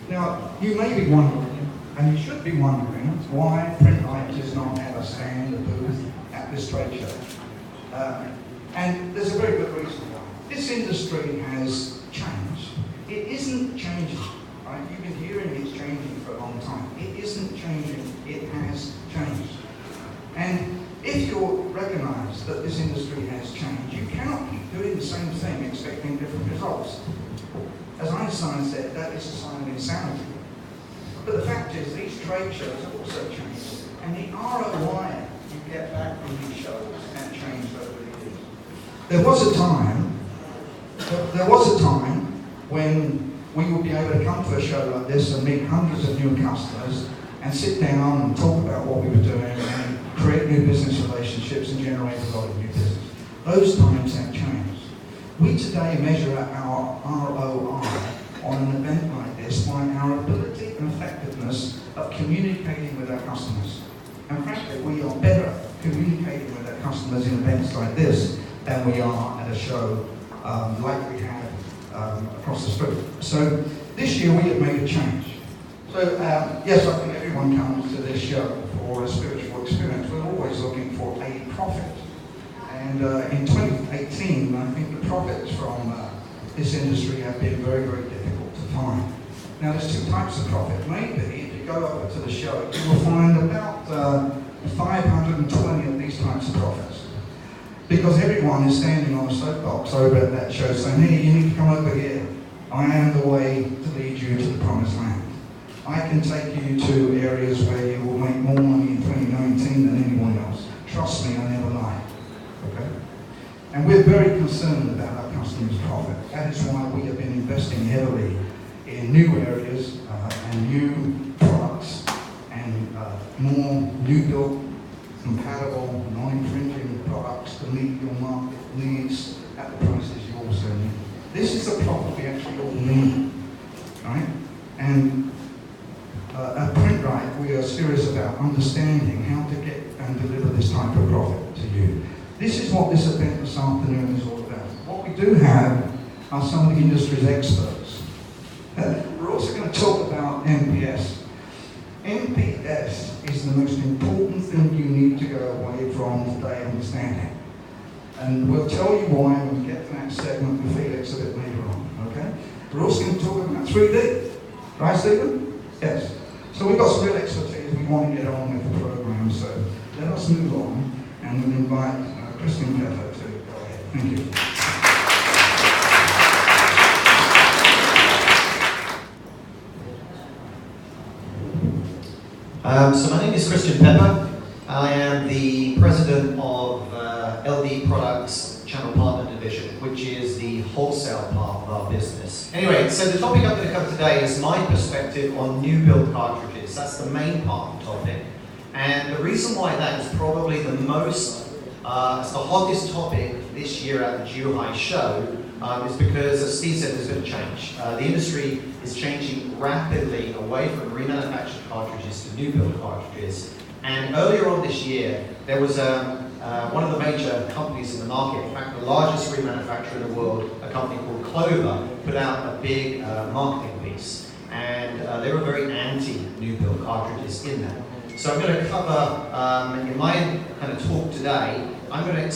Now, you may be wondering, and you should be wondering, why Print-Rite does not have a stand, a booth at this trade show. And there's a very good reason why. This industry has changed. It isn't changing, right? You've been hearing it's changing for a long time. It isn't changing, it has changed. And if you recognise that this industry has changed, you cannot keep doing the same thing expecting different results. As Einstein said, that is a sign of insanity. But the fact is, these trade shows have also changed, and the ROI you get back from these shows has changed over the years. There was a time when we would be able to come to a show like this and meet hundreds of new customers and sit down and talk about what we were doing and create new business relationships and generate a lot of new business. Those times have changed. We today measure our ROI on an event like this by our ability and effectiveness of communicating with our customers. And frankly, we are better communicating with our customers in events like this than we are at a show like we have across the street. So this year we have made a change. So yes, I think everyone comes to this show for a spiritual experience. We're always looking for a profit. And in 2018, I think the profits from this industry have been very, very difficult to find. Now there's two types of profit. Maybe if you go over to the show, you will find about 520 of these types of profits. Because everyone is standing on a soapbox over at that show saying, hey, you need to come over here. I am the way to lead you to the promised land. I can take you to areas where you will make more money in 2019 than anyone else. Trust me, I never lie. Okay? And we're very concerned about our customers' profit. That is why we have been investing heavily in new areas and new products and more new built, compatible, non-infringing products to meet your market needs at the prices you also need. This is the profit we actually all need, right? And at Print-Rite, we are serious about understanding how to get and deliver this type of profit to you. This is what this event this afternoon is all about. What we do have are some of the industry's experts. We're also going to talk about NPS. NPS is the most important thing you need to go away from today understanding. And we'll tell you why when we get to that segment with Felix a bit later on, okay? We're also going to talk about 3D. Right, Stephen? Yes. So we've got some real expertise. We want to get on with the program, so let us move on, and we'll invite Christian Petto to go ahead. Thank you. So my name is Christian Pepper. I am the president of LD Products Channel Partner Division, which is the wholesale part of our business. Anyway, so the topic I'm going to cover today is my perspective on new build cartridges. That's the main part of the topic. And the reason why that is probably the most, it's the hottest topic this year at the Zhuhai show is because, as Steve said, there's been a change. The industry is changing rapidly away from remanufactured cartridges to new build cartridges. And earlier on this year, there was one of the major companies in the market, in fact the largest remanufacturer in the world, a company called Clover, put out a big marketing piece. And they were very anti new build cartridges in that. So I'm going to cover, in my kind of talk today, I'm going to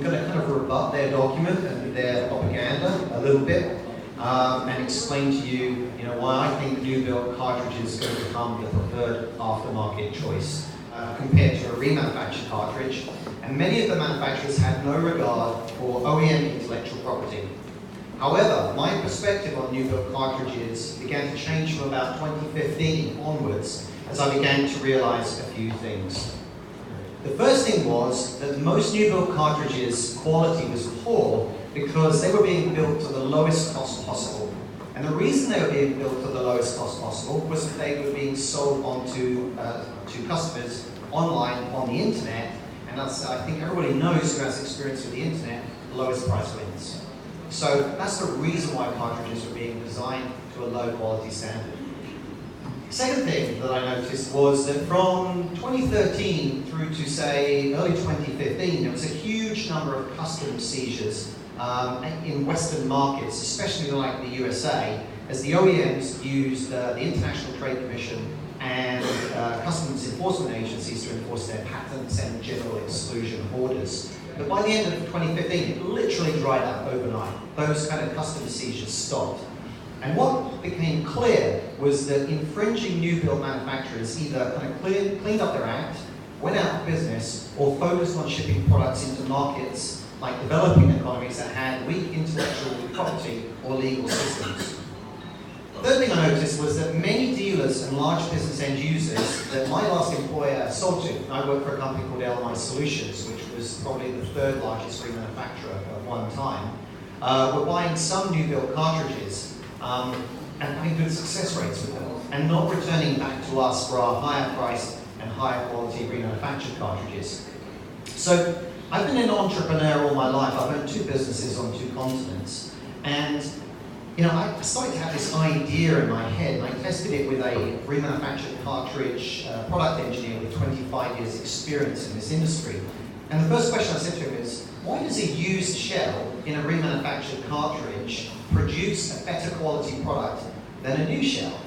kind of rebut their document and their propaganda a little bit, and explain to you, why I think new build cartridges is going to become the preferred aftermarket choice compared to a remanufactured cartridge. And many of the manufacturers had no regard for OEM intellectual property. However, my perspective on new build cartridges began to change from about 2015 onwards as I began to realize a few things. The first thing was that most new build cartridges quality was poor because they were being built to the lowest cost possible. And the reason they were being built to the lowest cost possible was that they were being sold onto to customers online on the internet. And as I think everybody knows who has experience with the internet, the lowest price wins. So that's the reason why cartridges were being designed to a low quality standard. Second thing that I noticed was that from 2013 through to, say, early 2015, there was a huge number of custom seizures in Western markets, especially like the USA, as the OEMs used the International Trade Commission and customs enforcement agencies to enforce their patents and general exclusion orders. But by the end of 2015, it literally dried up overnight. Those kind of customs seizures stopped. And what became clear was that infringing new build manufacturers either kind of cleaned up their act, went out of business, or focused on shipping products into markets like developing economies that had weak intellectual property or legal systems. The third thing I noticed was that many dealers and large business end users that my last employer sold to, and I worked for a company called LMI Solutions, which was probably the third largest remanufacturer at one time, were buying some new build cartridges and having good success rates with them, and not returning back to us for our higher priced and higher quality remanufactured cartridges. So I've been an entrepreneur all my life. I've owned 2 businesses on 2 continents, and I started to have this idea in my head, and I tested it with a remanufactured cartridge product engineer with 25 years experience in this industry. And the first question I said to him is, why does a used shell in a remanufactured cartridge produce a better quality product than a new shell?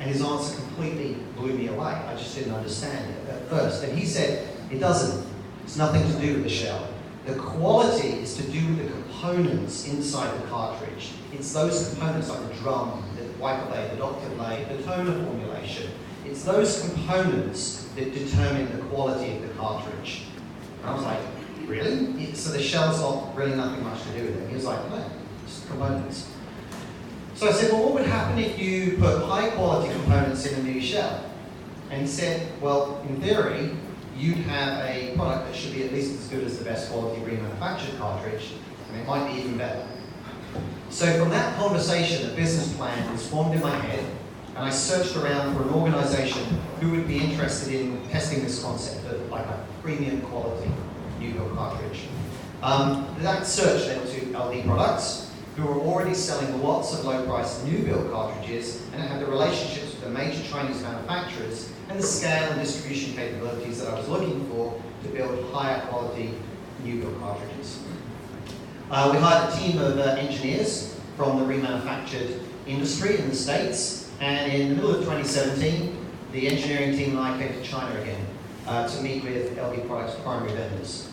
And his answer completely blew me away. I just didn't understand it at first. And he said, it doesn't. It's nothing to do with the shell. The quality is to do with the components inside the cartridge. It's those components like the drum, the wiper blade, the doctor blade, the toner formulation. It's those components that determine the quality of the cartridge. And I was like, really? So the shell's not really nothing much to do with it. He was like, no, it's components. So I said, well, what would happen if you put high quality components in a new shell? And he said, well, in theory, you'd have a product that should be at least as good as the best quality remanufactured cartridge, and it might be even better. So from that conversation, a business plan was formed in my head, and I searched around for an organization who would be interested in testing this concept of like a premium quality new build cartridge. That search led to LD Products, who were already selling lots of low-priced new build cartridges and had the relationships with the major Chinese manufacturers and the scale and distribution capabilities that I was looking for to build higher quality new build cartridges. We hired a team of engineers from the remanufactured industry in the States, and in the middle of 2017, the engineering team and I came to China again to meet with LD Products primary vendors.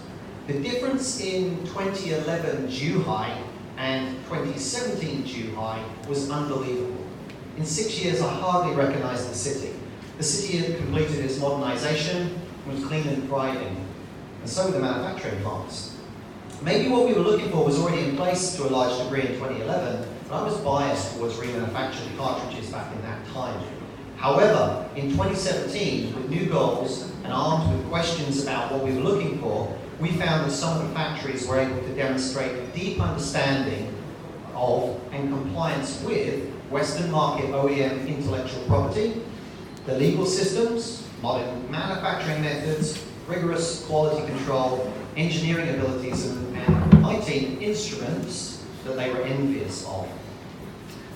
The difference in 2011 Zhuhai and 2017 Zhuhai was unbelievable. In 6 years, I hardly recognized the city. The city had completed its modernization, was clean and thriving, and so were the manufacturing plants. Maybe what we were looking for was already in place to a large degree in 2011, but I was biased towards remanufactured cartridges back in that time. However, in 2017, with new goals and armed with questions about what we were looking for, we found that some of the factories were able to demonstrate a deep understanding of and compliance with Western market OEM intellectual property, the legal systems, modern manufacturing methods, rigorous quality control, engineering abilities, and IT instruments that they were envious of.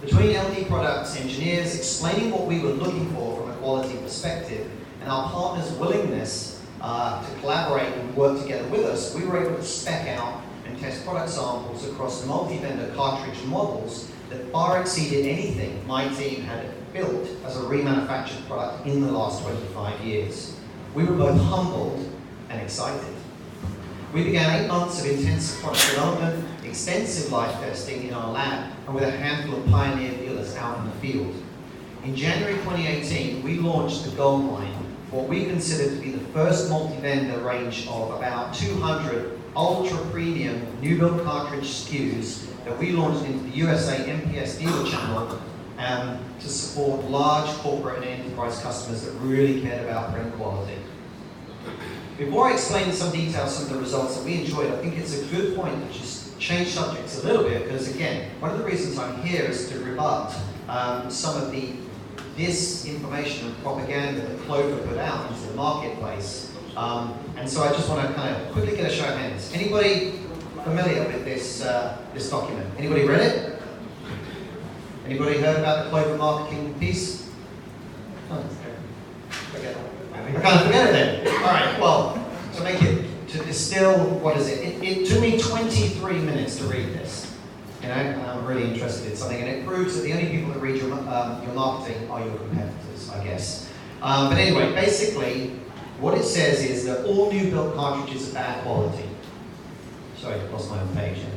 Between LD Products engineers explaining what we were looking for from a quality perspective and our partners' willingness to collaborate and work together with us, we were able to spec out and test product samples across multi-vendor cartridge models that far exceeded anything my team had built as a remanufactured product in the last 25 years. We were both humbled and excited. We began 8 months of intensive product development, extensive life testing in our lab, and with a handful of pioneer dealers out in the field. In January 2018, we launched the Gold Line, what we consider to be the first multi-vendor range of about 200 ultra-premium new-build cartridge SKUs that we launched into the USA MPS dealer channel to support large corporate and enterprise customers that really cared about print quality. Before I explain in some detail some of the results that we enjoyed, I think it's a good point to just change subjects a little bit, because again, one of the reasons I'm here is to rebut some of the disinformation and propaganda that Clover put out into the marketplace. And so I just want to kind of quickly get a show of hands. Anybody familiar with this document? Anybody read it? Anybody heard about the Clover marketing piece? Oh, forget it. I kind of forget it then. All right, well, to distill, what is it? It took me 23 minutes to read this. You know, and I'm really interested in something, and it proves that the only people that read your marketing are your competitors, I guess. But anyway, basically, what it says is that all new built cartridges are bad quality. Sorry, I lost my own page here.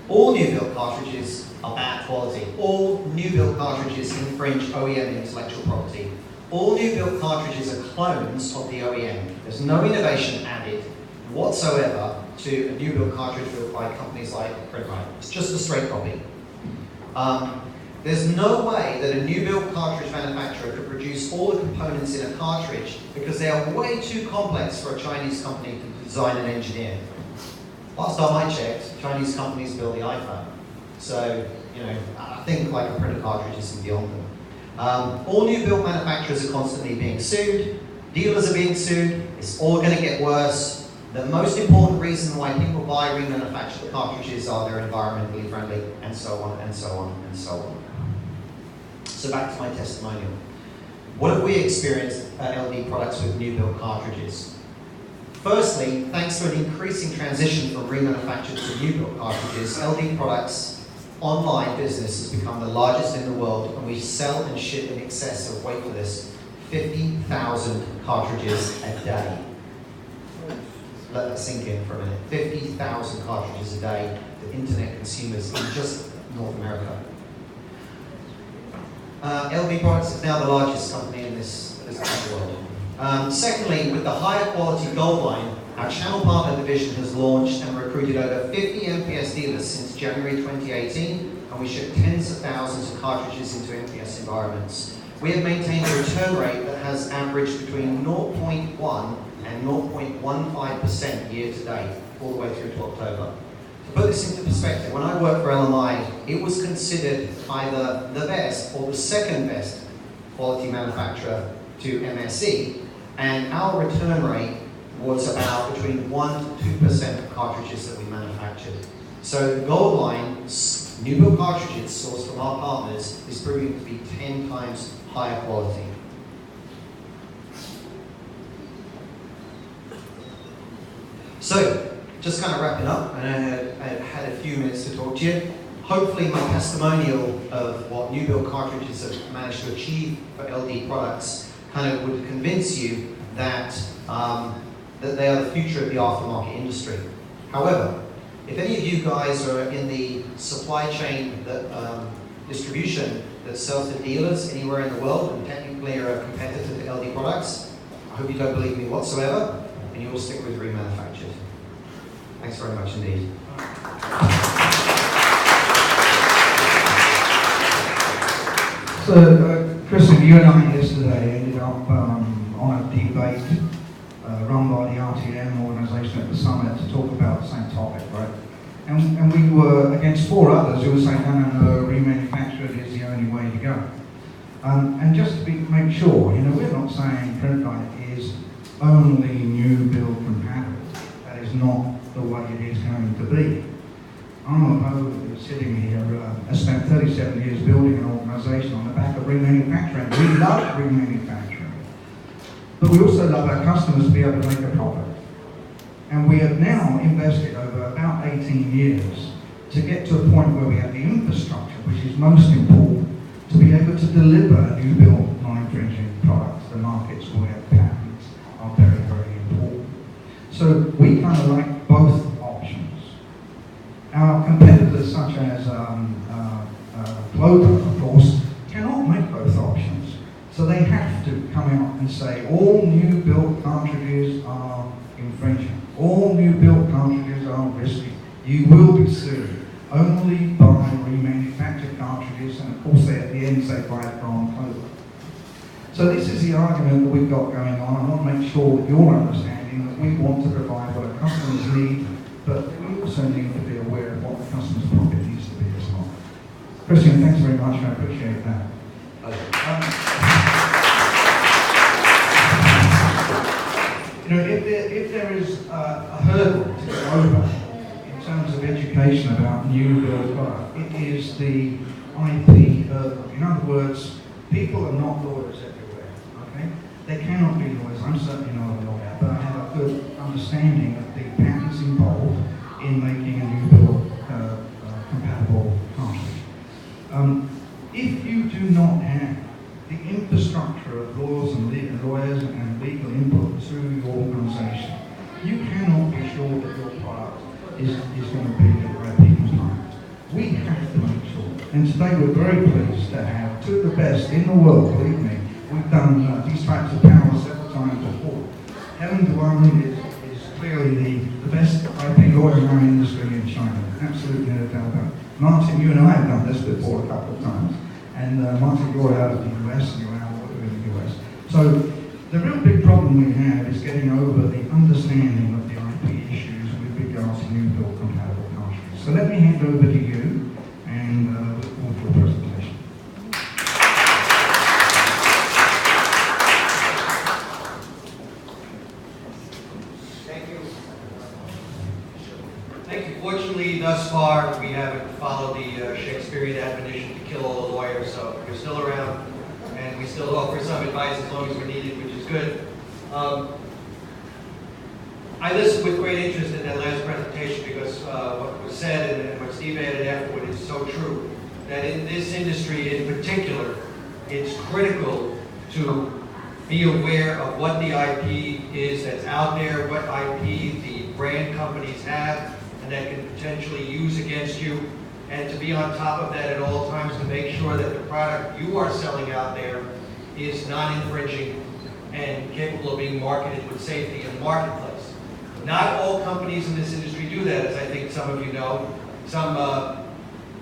All new built cartridges are bad quality. All new built cartridges infringe OEM intellectual property. All new built cartridges are clones of the OEM. There's no innovation added whatsoever to a new built cartridge built by companies like Print-Rite. It's just a straight copy. There's no way that a new built cartridge manufacturer could produce all the components in a cartridge because they are way too complex for a Chinese company to design and engineer. Last time I checked, Chinese companies build the iPhone. So, you know, I think like a printed cartridge is beyond them. All new built manufacturers are constantly being sued. Dealers are being sued. It's all going to get worse. The most important reason why people buy remanufactured cartridges are they're environmentally friendly, and so on, and so on, and so on. So back to my testimonial. What have we experienced at LD Products with new built cartridges? Firstly, thanks to an increasing transition from remanufactured to new built cartridges, LD Products online business has become the largest in the world, and we sell and ship in excess of, wait for this, 50,000 cartridges a day. Let that sink in for a minute. 50,000 cartridges a day to internet consumers in just North America. LD Products is now the largest company in this world. Secondly, with the higher quality Gold line, our channel partner division has launched and recruited over 50 MPS dealers since January 2018, and we ship tens of thousands of cartridges into MPS environments. We have maintained a return rate that has averaged between 0.1 and 0.15% year to date, all the way through to October. To put this into perspective, when I worked for LMI, it was considered either the best or the second best quality manufacturer to MSE, and our return rate was about between 1 to 2% of cartridges that we manufactured. So the Gold line, new built cartridges sourced from our partners, is proving to be 10 times higher quality. So, just kind of wrapping up, and I had a few minutes to talk to you. Hopefully my testimonial of what new build cartridges have managed to achieve for LD Products kind of would convince you that, that they are the future of the aftermarket industry. However, if any of you guys are in the supply chain that, distribution that sells to dealers anywhere in the world and technically are a competitor to LD Products, I hope you don't believe me whatsoever, and you will stick with remanufactured. Thanks very much indeed. So, Christian, you and I yesterday ended up on a debate run by the RTM organisation at the summit to talk about the same topic, right? And we were against 4 others who were saying, no, remanufactured is the only way to go. And just to make sure, you know, we're not saying Print-Rite is only new build compatible. That is not the way it is going to be. I'm a Poe sitting here, has spent 37 years building an organisation on the back of remanufacturing. We love remanufacturing. But we also love our customers to be able to make a profit. And we have now invested over about 18 years to get to a point where we have the infrastructure, which is most important, to be able to deliver a new build non-infringing product to the markets where patents are very, very important. So we kind of like both options. Our competitors, such as Clover, of course, cannot make both options. So they have to come out and say all new built cartridges are infringing. All new built cartridges are risky. You will be sued only by remanufactured cartridges, and of course they at the end say buy it from Clover. So this is the argument that we've got going on. I want to make sure that you're understanding that we want to provide what our customers need, but we also need to be aware of what the customer's profit needs to be as well. Christian, thanks very much. I appreciate that. You know, if there is a hurdle to go over in terms of education about new build product, it is the IP hurdle. In other words, people are not lawyers everywhere, okay? They cannot be lawyers. I'm certainly not a lawyer, but I have a good understanding of the patents involved in making a new build compatible harshly. If you do not have the infrastructure of lawyers and legal input through your organisation, you cannot be sure that your product is going to be the right people's time. We have to make sure. And today we're very pleased to have two of the best in the world, believe me. We've done these types of panels several times before. Helen Duan is clearly the best IP lawyer in our industry in China. Absolutely no doubt about it. Martin, you and I have done this before a couple of times. And Martin, you're out of the US and you're out in the US. So the real big problem we have is getting over the understanding of the IP issues with regards to new build compatible cartridges. So let me hand over to you and look forward to your presentation. Thank you. Fortunately, thus far, we haven't followed the Shakespearean admonition to kill all the lawyers, so we're still around, and we still offer some advice as long as we need it, which is good. I listened with great interest in that last presentation because what was said and what Steve added afterward is so true, that in this industry in particular, it's critical to be aware of what the IP is that's out there, what IP the brand companies have, and that can potentially use against you, and to be on top of that at all times to make sure that the product you are selling out there is non-infringing and capable of being marketed with safety in the marketplace. Not all companies in this industry do that, as I think some of you know. Some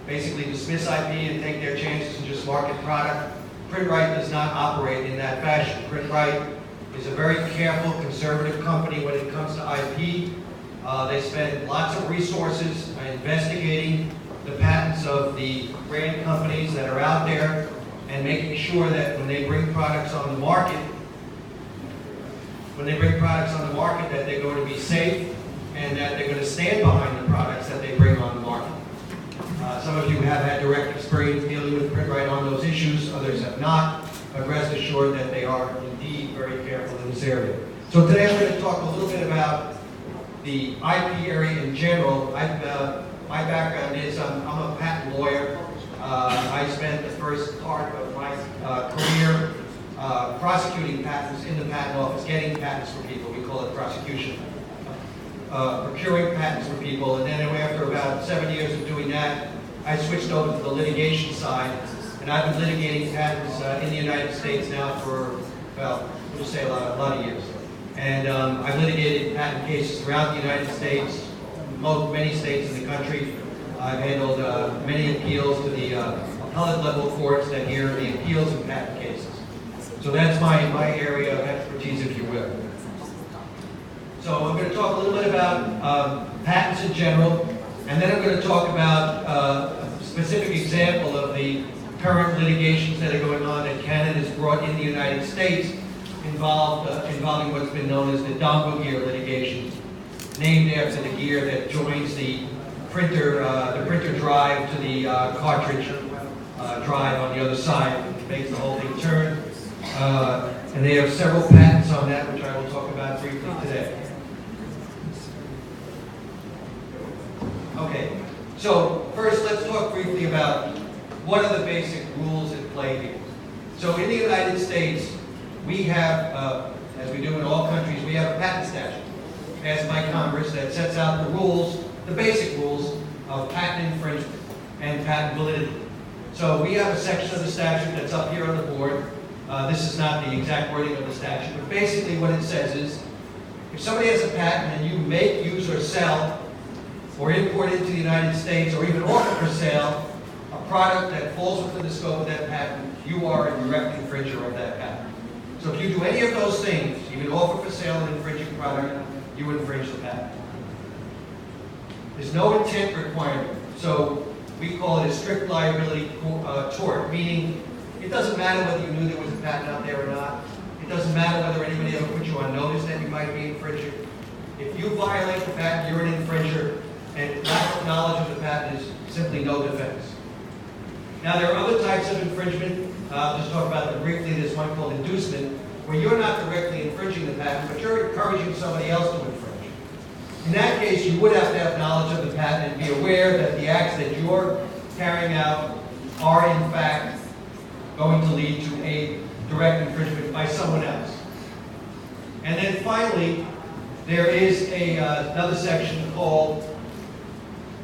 basically dismiss IP and take their chances and just market product. Print-Rite does not operate in that fashion. Print-Rite is a very careful, conservative company when it comes to IP. They spend lots of resources investigating the patents of the brand companies that are out there and making sure that when they bring products on the market, that they're going to be safe and that they're going to stand behind the products that they bring on the market. Some of you have had direct experience dealing with Print-Rite on those issues, others have not, but rest assured that they are indeed very careful in this area. So today I'm going to talk a little bit about the IP area in general. My background is I'm a patent lawyer. I spent the first part of my career prosecuting patents in the patent office, getting patents for people. We call it prosecution. Procuring patents for people, and then after about 7 years of doing that, I switched over to the litigation side, and I've been litigating patents in the United States now for, well, we'll say a lot of years. And I've litigated patent cases throughout the United States, many states in the country. I've handled many appeals to the appellate level courts that hear the appeals of patent cases. So that's my area of expertise, if you will. So I'm going to talk a little bit about patents in general, and then I'm going to talk about a specific example of the current litigations that are going on that Canada has brought in the United States involving what's been known as the dongle gear litigation, named after the gear that joins the printer drive to the cartridge drive on the other side, which makes the whole thing turn. And they have several patents on that, which I will talk about briefly today. Okay, so first let's talk briefly about what are the basic rules at play here. So in the United States, we have, as we do in all countries, we have a patent statute passed by Congress that sets out the rules, the basic rules of patent infringement and patent validity. So we have a section of the statute that's up here on the board. This is not the exact wording of the statute, but basically what it says is, if somebody has a patent and you make, use, or sell, or import into the United States, or even offer for sale, a product that falls within the scope of that patent, you are a direct infringer of that patent. So if you do any of those things, even offer for sale an infringing product, you infringe the patent. There's no intent requirement, so we call it a strict liability tort, meaning it doesn't matter whether you knew there was a patent out there or not. It doesn't matter whether anybody ever put you on notice that you might be infringing. If you violate the patent, you're an infringer, and lack of knowledge of the patent is simply no defense. Now, there are other types of infringement. I'll just talk about them briefly. There's one called inducement, where you're not directly infringing the patent, but you're encouraging somebody else to infringe. In that case, you would have to have knowledge of the patent and be aware that the acts that you're carrying out are in fact going to lead to a direct infringement by someone else. And then finally, there is another section called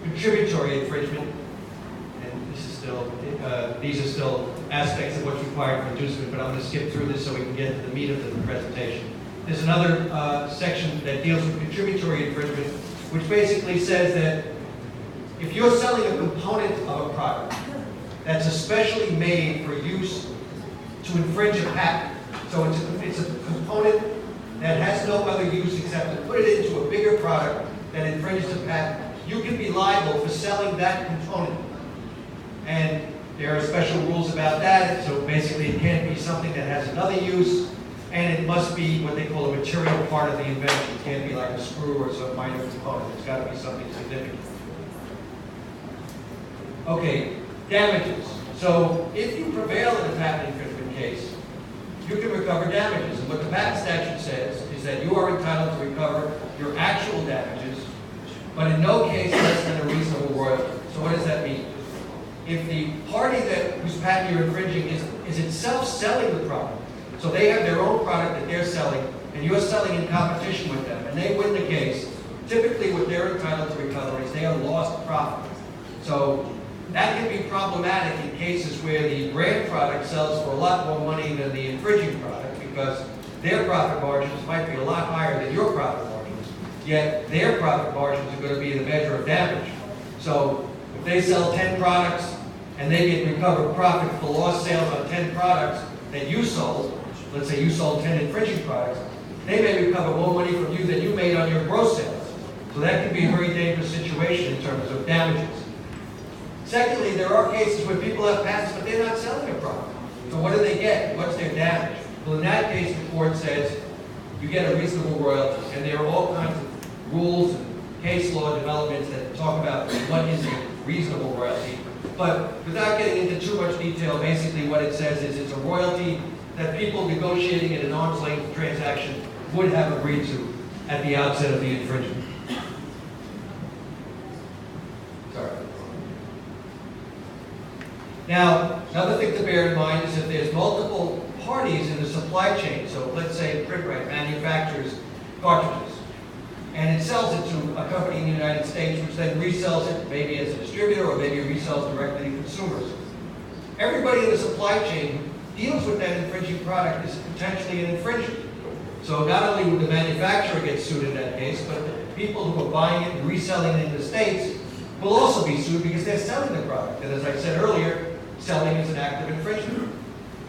contributory infringement. And this is still, these are still aspects of what's required for inducement, but I'm going to skip through this so we can get to the meat of the presentation. There's another section that deals with contributory infringement, which basically says that if you're selling a component of a product that's especially made for use to infringe a patent, so it's a component that has no other use except to put it into a bigger product that infringes a patent, you can be liable for selling that component. And there are special rules about that, so basically it can't be something that has another use, and it must be what they call a material part of the invention. It can't be like a screw or some minor component. It's got to be something significant. Okay, damages. So if you prevail in a patent infringement case, you can recover damages. And what the patent statute says is that you are entitled to recover your actual damages, but in no case less than a reasonable royalty. So what does that mean? If the party whose patent you're infringing is itself selling the product, so they have their own product that they're selling, and you're selling in competition with them, and they win the case, typically what they're entitled to recover is their lost profit. So that can be problematic in cases where the brand product sells for a lot more money than the infringing product, because their profit margins might be a lot higher than your profit margins, yet their profit margins are going to be the measure of damage. So if they sell 10 products and they get recovered profit for lost sales on 10 products that you sold, let's say you sold 10 infringing products, they may recover more money from you than you made on your gross sales. So that can be a very dangerous situation in terms of damages. Secondly, there are cases where people have patents, but they're not selling a product. So what do they get? What's their damage? Well, in that case, the court says you get a reasonable royalty, and there are all kinds of rules and case law developments that talk about what is a reasonable royalty. But without getting into too much detail, basically what it says is it's a royalty that people negotiating in an arm's length transaction would have agreed to at the outset of the infringement. Sorry. Now, another thing to bear in mind is that there's multiple parties in the supply chain. So let's say Print-Rite manufactures cartridges, and it sells it to a company in the United States, which then resells it maybe as a distributor or maybe resells directly to consumers. Everybody in the supply chain who deals with that infringing product is potentially an infringer. So not only would the manufacturer get sued in that case, but the people who are buying it and reselling it in the States will also be sued because they're selling the product. And as I said earlier, selling is an act of infringement.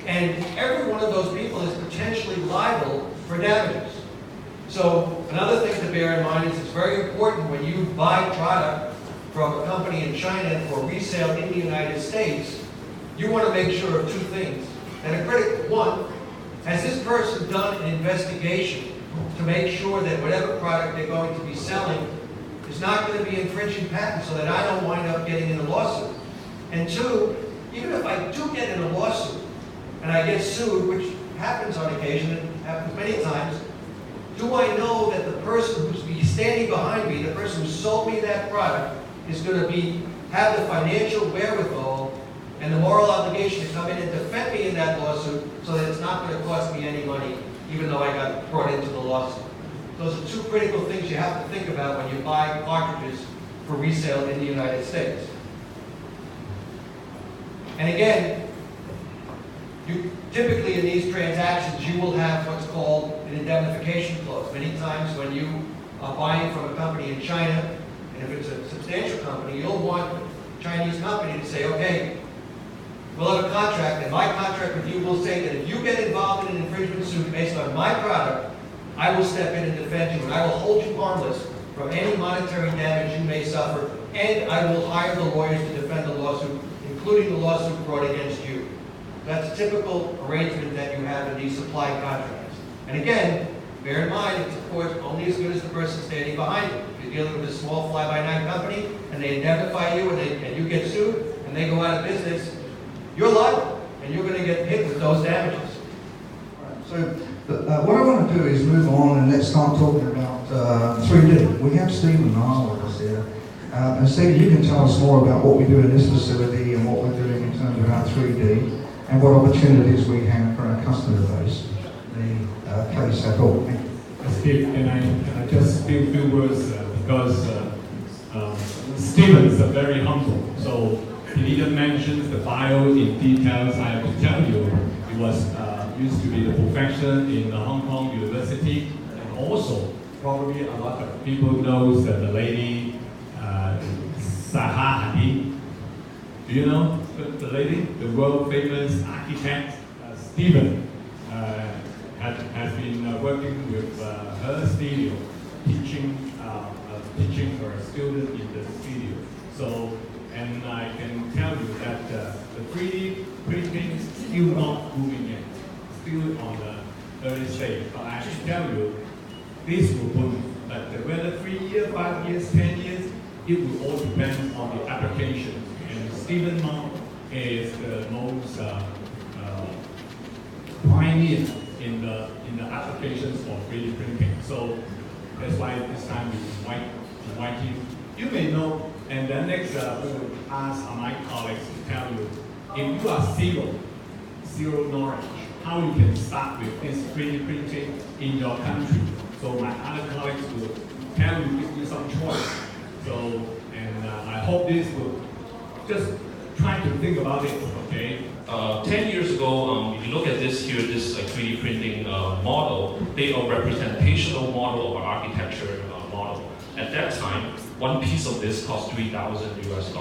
And every one of those people is potentially liable for damages. So another thing to bear in mind is it's very important when you buy product from a company in China for resale in the United States, you want to make sure of two things. And a critical one, has this person done an investigation to make sure that whatever product they're going to be selling is not going to be infringing patents so that I don't wind up getting in a lawsuit? And two, even if I do get in a lawsuit and I get sued, which happens on occasion, and happens many times, do I know that the person who's standing behind me, the person who sold me that product, is going to have the financial wherewithal and the moral obligation to come in and defend me in that lawsuit so that it's not going to cost me any money, even though I got brought into the lawsuit? Those are two critical things you have to think about when you buy cartridges for resale in the United States. And again, typically in these transactions, you will have what's called an indemnification clause. Many times when you are buying from a company in China, and if it's a substantial company, you'll want the Chinese company to say, okay, we'll have a contract, and my contract with you will say that if you get involved in an infringement suit based on my product, I will step in and defend you, and I will hold you harmless from any monetary damage you may suffer, and I will hire the lawyers to defend the lawsuit, including the lawsuit brought against you. That's a typical arrangement that you have in these supply contracts. And again, bear in mind, it's of course only as good as the person standing behind you. If you're dealing with a small fly-by-night company, and they indemnify you, and you get sued, and they go out of business, you're liable, and you're going to get hit with those damages. So what I want to do is move on and let's start talking about 3D. We have Stephen Niall with us here. And Stephen, you can tell us more about what we do in this facility and what we're doing in terms of our 3D and what opportunities we have for our customer base. The case at all. Thank you. Steve, can I just speak a few words because Stephen is very humble. So he even mentions the bio in details. I have to tell you, he was used to be the professor in the Hong Kong University, and also probably a lot of people knows that the lady Zaha Hadid. Do you know the lady, the world famous architect Stephen? Has been working with her studio, teaching her student in the studio. So, and I can tell you that the 3D printing is still not moving yet, still on the early stage. But I can tell you, this will boom. But whether 3 years, 5 years, 10 years, it will all depend on the application. And Stephen Mao is the most pioneer in the applications of 3D printing. So that's why this time we invite him. You may know, and then next we will ask my colleagues to tell you, if you are zero knowledge, how you can start with this 3D printing in your country. So my other colleagues will tell you, give you some choice. So, and I hope this will just try to think about it, okay? 10 years ago, if you look at this here, this 3D printing model, they are a representational model of an architecture model. At that time, one piece of this cost $3,000 US.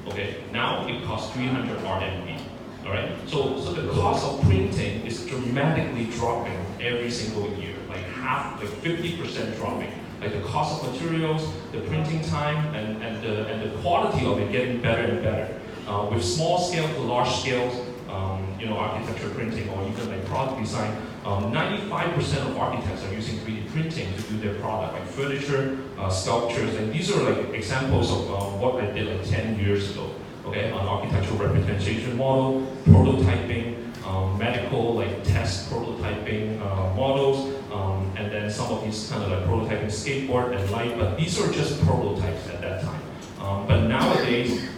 Okay, now it costs 300 RMB. All right, so the cost of printing is dramatically dropping every single year, like 50% dropping. Like the cost of materials, the printing time, and the quality of it getting better and better. With small scale to large scales, architecture printing or even like product design, 95% of architects are using 3D printing to do their product, like furniture, sculptures, and these are like examples of what I did like 10 years ago. Okay, on architectural representation model, prototyping, medical like test prototyping models, and then some of these kind of like prototyping skateboard and light, but these are just prototypes at that time. But nowadays,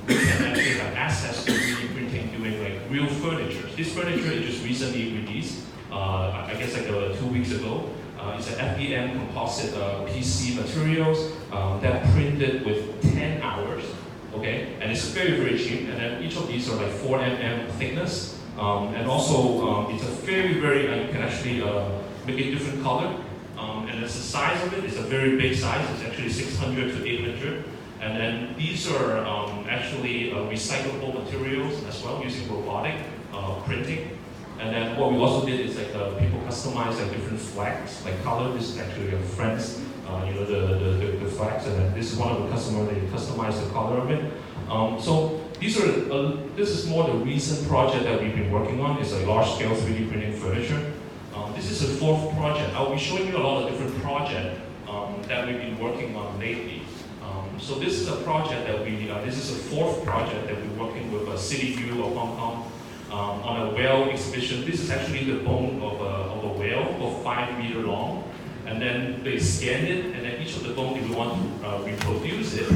we can actually have access to 3D printing doing like real furniture. This furniture is just recently released, I guess like 2 weeks ago. It's an FEM composite PC materials that printed with 10 hours, okay? And it's very, very cheap, and then each of these are like 4 mm thickness. And also, it's a very, you can actually make it different color. And it's the size of it, it's a very big size, it's actually 600 to 800. And then these are actually recyclable materials as well, using robotic printing. And then what we also did is like people customize like different flags, like color. This is actually a friend's, the flags. And then this is one of the customers, they customize the color of it. So these are, this is more the recent project that we've been working on. It's a large-scale 3D printing furniture. This is the 4th project. I'll be showing you a lot of different projects that we've been working on lately. So this is a project that this is the 4th project that we're working with City View of Hong Kong on a whale exhibition. This is actually the bone of a whale, of 5 meters long. And then they scanned it, and then each of the bone, if we want to reproduce it,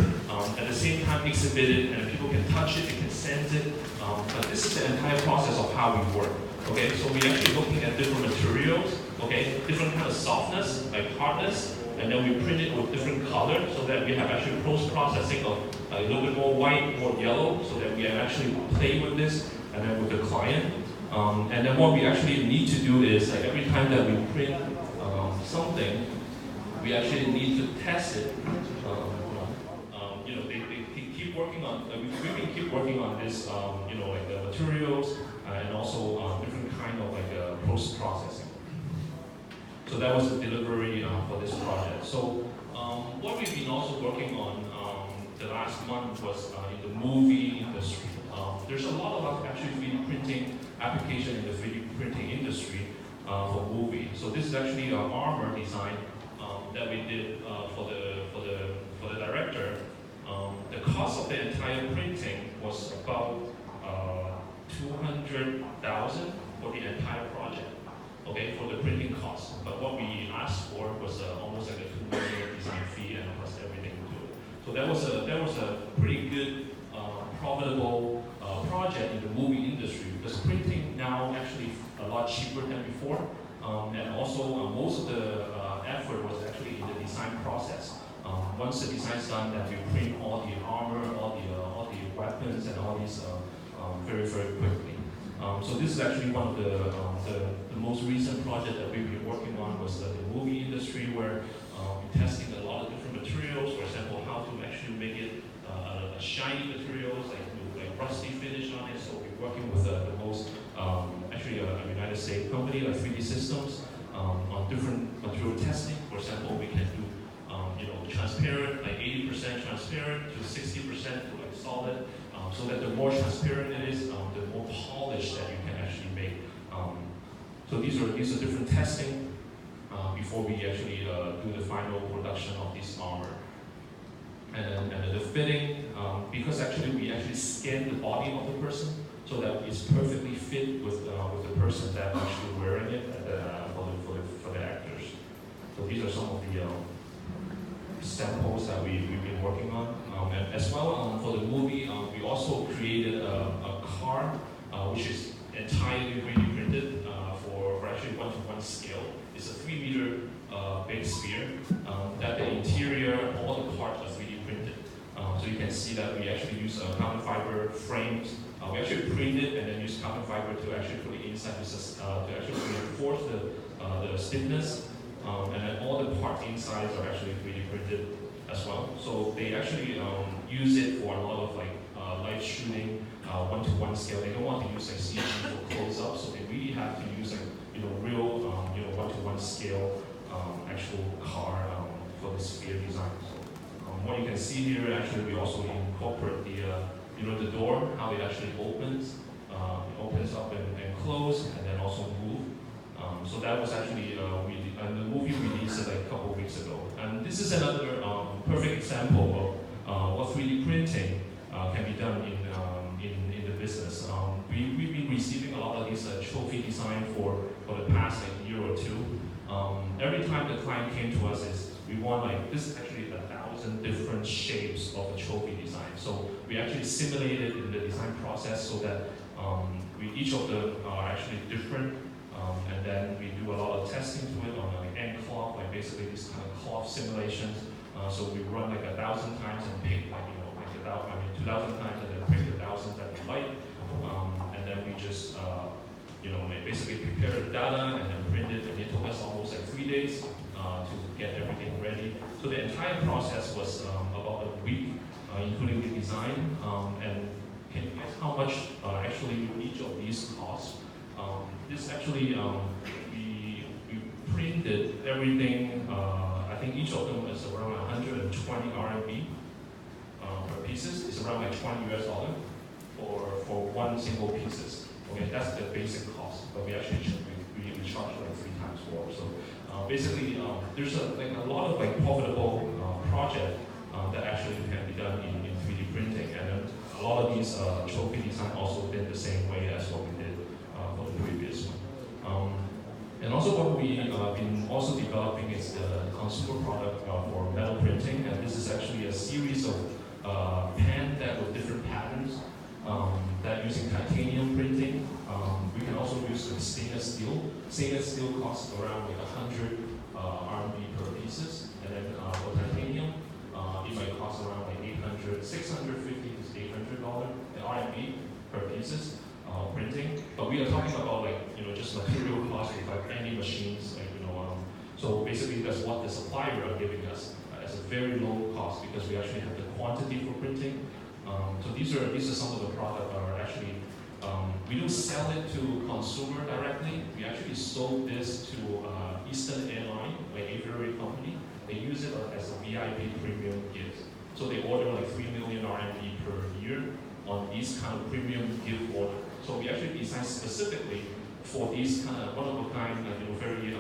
at the same time exhibit it, and people can touch it, they can sense it. But this is the entire process of how we work. Okay, so we're actually looking at different materials, okay, different kind of softness, like hardness, and then we print it with different colors so that we have actually post-processing of a little bit more white, more yellow, so that we can actually play with this, and then with the client. And then what we actually need to do is, like every time that we print something, we actually need to test it. They keep working on, we can keep working on this, like the materials and also different kind of like post-processing. So that was the delivery for this project. So what we've been also working on the last month was in the movie industry. There's a lot of actually 3D printing application in the 3D printing industry for movie. So this is actually an armor design that we did for the director. The cost of the entire printing was about 200,000 for the entire project. Okay, for the printing cost. But what we asked for was almost like a 2 million design fee and plus everything to it. So that was a pretty good, profitable project in the movie industry, because printing now actually a lot cheaper than before, and also most of the effort was actually in the design process. Once the design is done, then we print all the armor, all the weapons, and all these very quickly. So this is actually one of the most recent project that we've been working on was the movie industry, where we're testing a lot of different materials. For example, how to actually make it a shiny materials, like rusty finish on it. So we're working with the most actually a United States company like 3D Systems on different material testing. For example, we can do transparent, like 80% transparent to 60% to like solid, so that the more transparent it is, the more polished that you can actually make. So these are different testing before we actually do the final production of this armor. And then the fitting, because actually we actually scan the body of the person so that it's perfectly fit with the person that actually wearing it for the actors. So these are some of the samples that we've been working on. And as well, for the movie, we also created a car which is entirely 3D printed for actually 1-to-1 scale. It's a 3-meter big sphere that the interior, all the parts are 3D printed. So you can see that we actually use carbon fiber frames. We actually print it and then use carbon fiber to actually put it inside to actually reinforce the stiffness. And then all the parts inside are actually 3D printed as well. So they actually use it for a lot of like live shooting, 1-to-1 scale. They don't want to use like CG for close-up, so they really have to use like real 1-to-1 scale actual car for the sphere design. So what you can see here, actually, we also incorporate the door, how it actually opens. It opens up and close, and then also move. So that was actually and the movie released like a couple of weeks ago. And this is another perfect example of what 3D printing can be done in the business. We've been receiving a lot of these trophy design for the past like year or two. Every time the client came to us is we want like this is actually 1,000 different shapes of a trophy design. So we actually simulated in the design process so that each of them are actually different. And then we do a lot of testing to it on like end cloth, like basically these kind of cloth simulations. So we run like 1,000 times and pick like 2,000 times and then pick the 1,000 that we like. And then we just basically prepare the data and then print it. And it took us almost like 3 days to get everything ready. So the entire process was about a week, including the design. And can you guess how much actually each of these costs? This actually, we printed everything, I think each of them is around 120 RMB per pieces. It's around like $20 for one single pieces. Okay, that's the basic cost, but we actually we charge like 3 times more. So basically, there's a lot of like profitable project that actually can be done in 3D printing, and then a lot of these trophy design also did the same way as what we did for the previous one. And also what we've been also developing is the consumer product for metal printing, and this is actually a series of pen that with different patterns that using titanium printing. We can also use like stainless steel. Stainless steel costs around like 100 RMB per pieces, and then for titanium, it might cost around like 650 to $800 RMB per pieces. Printing, but we are talking about like just material cost with like any machines, like so basically that's what the supplier are giving us as a very low cost because we actually have the quantity for printing. So these are some of the products that are actually we don't sell it to consumer directly. We actually sold this to Eastern Airline, like aviary company. They use it as a VIP premium gift. So they order like 3 million RMB per year on these kind of premium gift order. So we actually designed specifically for these kind of one-of-a-kind, very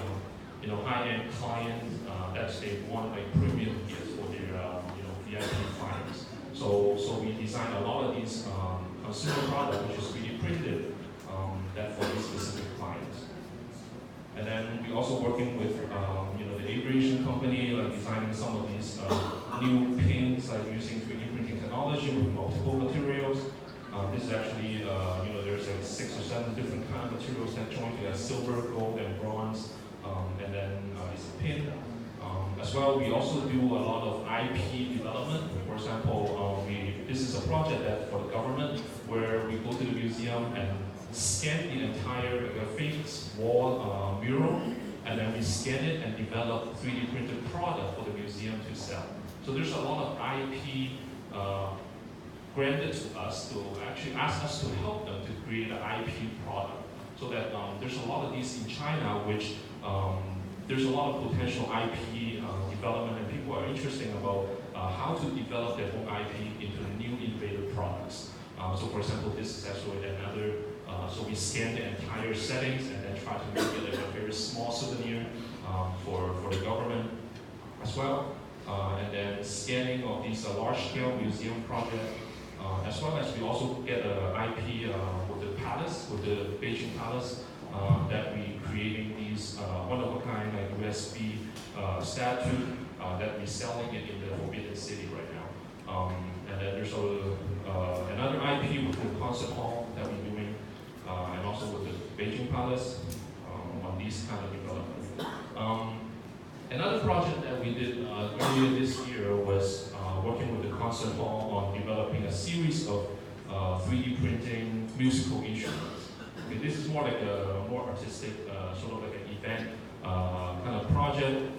high-end clients that they want like premium gifts for their VIP clients. So we designed a lot of these consumer products which is 3D printed that for these specific clients. And then we also working with the aviation company, like designing some of these new pins, like using the different kind of materials that join together, silver, gold, and bronze, and then it's a pin. As well, we also do a lot of IP development. For example, this is a project that for the government where we go to the museum and scan the entire famous wall mural, and then we scan it and develop 3D printed product for the museum to sell. So there's a lot of IP granted to us to actually ask us to help them to create an IP product. So that there's a lot of these in China, which there's a lot of potential IP development, and people are interested about how to develop their own IP into new innovative products. So for example, this is actually another, so we scan the entire settings and then try to make it like a very small souvenir for the government as well. And then scanning of these large-scale museum projects, as well as we also get an IP with the palace, with the Beijing Palace, that we creating these one-of-a-kind like USB statue that we're selling it in the Forbidden City right now. And then there's another IP with the concert hall that we're doing, and also with the Beijing Palace on these kind of developments. Another project that we did earlier this year was working with the concert hall on developing a series of 3D printing musical instruments. Okay, this is more like a more artistic, sort of like an event kind of project.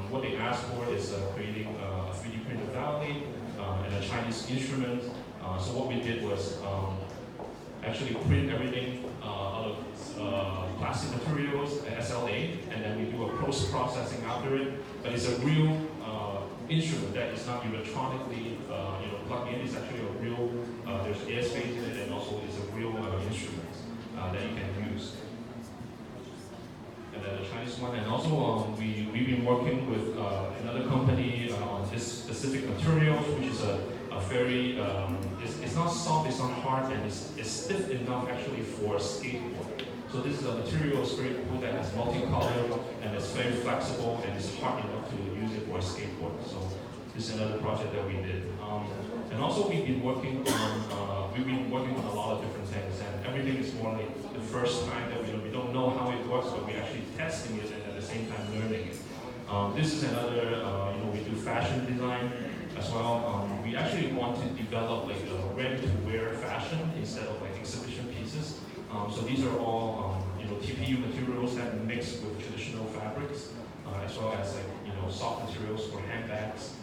What they asked for is creating a 3D printed violin and a Chinese instrument. So what we did was actually print everything out of plastic materials, SLA, and then we do a post-processing after it. But it's a real instrument that is not electronically plugged in. It's actually a real, there's airspace in it, and also it's a real instrument that you can use. And then the Chinese one, and also we've been working with another company on this specific materials, which is a very, it's not soft, it's not hard, and it's stiff enough actually for skateboard. So this is a material very cool that has multicolored and it's very flexible and it's hard enough to use it for a skateboard. So this is another project that we did. And also we've been working on a lot of different things, and everything is more like the first time that we don't know how it works, but we're actually testing it and at the same time learning it. This is another, we do fashion design as well. We actually want to develop like a ready-to-wear fashion instead of like exhibition pieces. So these are all TPU materials that mix with traditional fabrics, as well as like soft materials for handbags.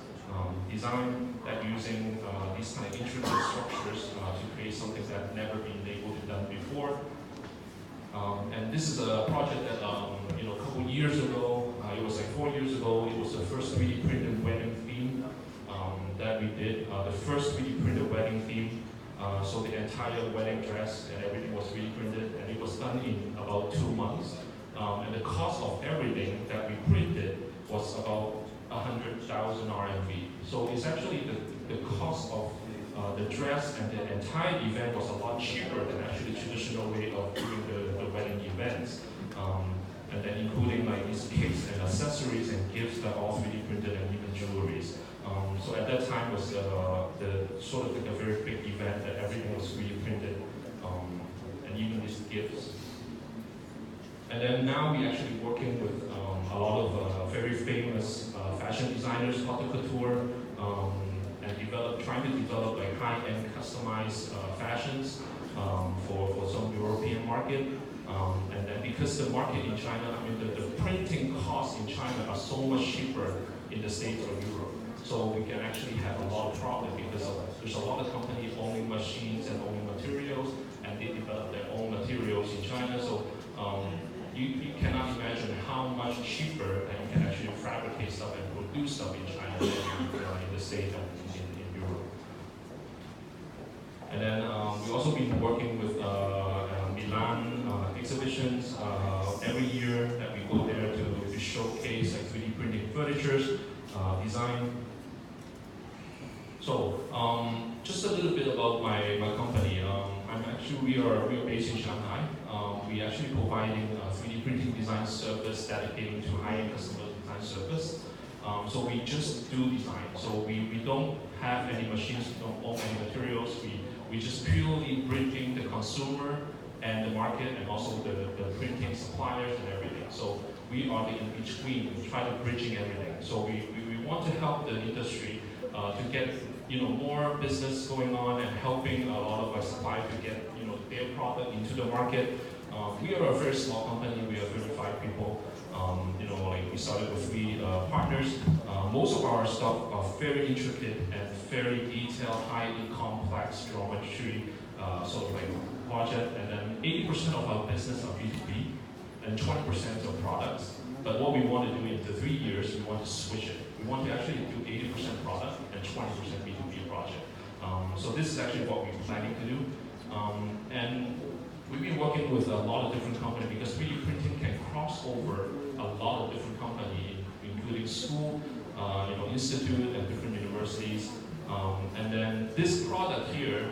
Design that using these kind of intricate structures to create something that never been able to done before. And this is a project that a couple years ago, it was like 4 years ago, it was the first 3D printed wedding theme that we did. The first 3D printed wedding theme. So the entire wedding dress and everything was 3D printed, and it was done in about 2 months. And the cost of everything that we printed was about 100,000 RMB. So it's actually the cost of the dress and the entire event was a lot cheaper than actually the traditional way of doing the wedding events. And then including like these cakes and accessories and gifts that are all 3D printed, and even jewelries. So at that time was the sort of like a very big event that everything was 3D printed, and even these gifts. And then now we're actually working with a lot of very famous fashion designers, haute couture, and trying to develop like high-end customized fashions for some European market. And then because the market in China, the printing costs in China are so much cheaper in the States or Europe. So we can actually have a lot of problem because there's a lot of companies owning machines and owning materials, and they develop their own materials in China. So you cannot imagine how much cheaper that you can actually fabricate stuff and produce stuff in China than in the States and in Europe. And then we've also been working with Milan exhibitions every year that we go there to showcase like 3D printing furnitures, design. So just a little bit about my company. We are based in Shanghai. We actually providing 3D printing design service dedicating to high-end customer design service. So we just do design. So we don't have any machines, we don't own any materials. We just purely bringing the consumer and the market, and also the printing suppliers and everything. So we are the in-between. We try to bridging everything. So we want to help the industry to get more business going on and helping a lot of our suppliers to get their product into the market. We are a very small company. We are 35 people. Like we started with 3 partners. Most of our stuff are very intricate and very detailed, highly complex geometry sort of like project. And then 80% of our business are B2B and 20% are products. But what we want to do in the 3 years, we want to switch it. We want to actually do 80% product and 20% B2B project. So this is actually what we're planning to do. And we've been working with a lot of different companies because 3D printing can cross over a lot of different companies, including school, institute and different universities. And then this product here,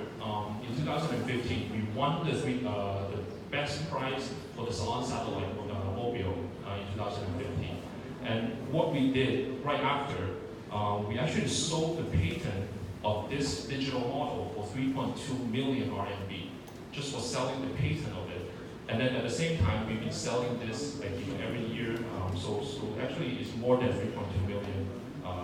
in 2015, we won the best prize for the Salon Satellite mobile in 2015. And what we did right after, we actually sold the patent of this digital model for 3.2 million RMB, just for selling the patent of it. And then at the same time, we've been selling this every year. So actually it's more than 3.2 million.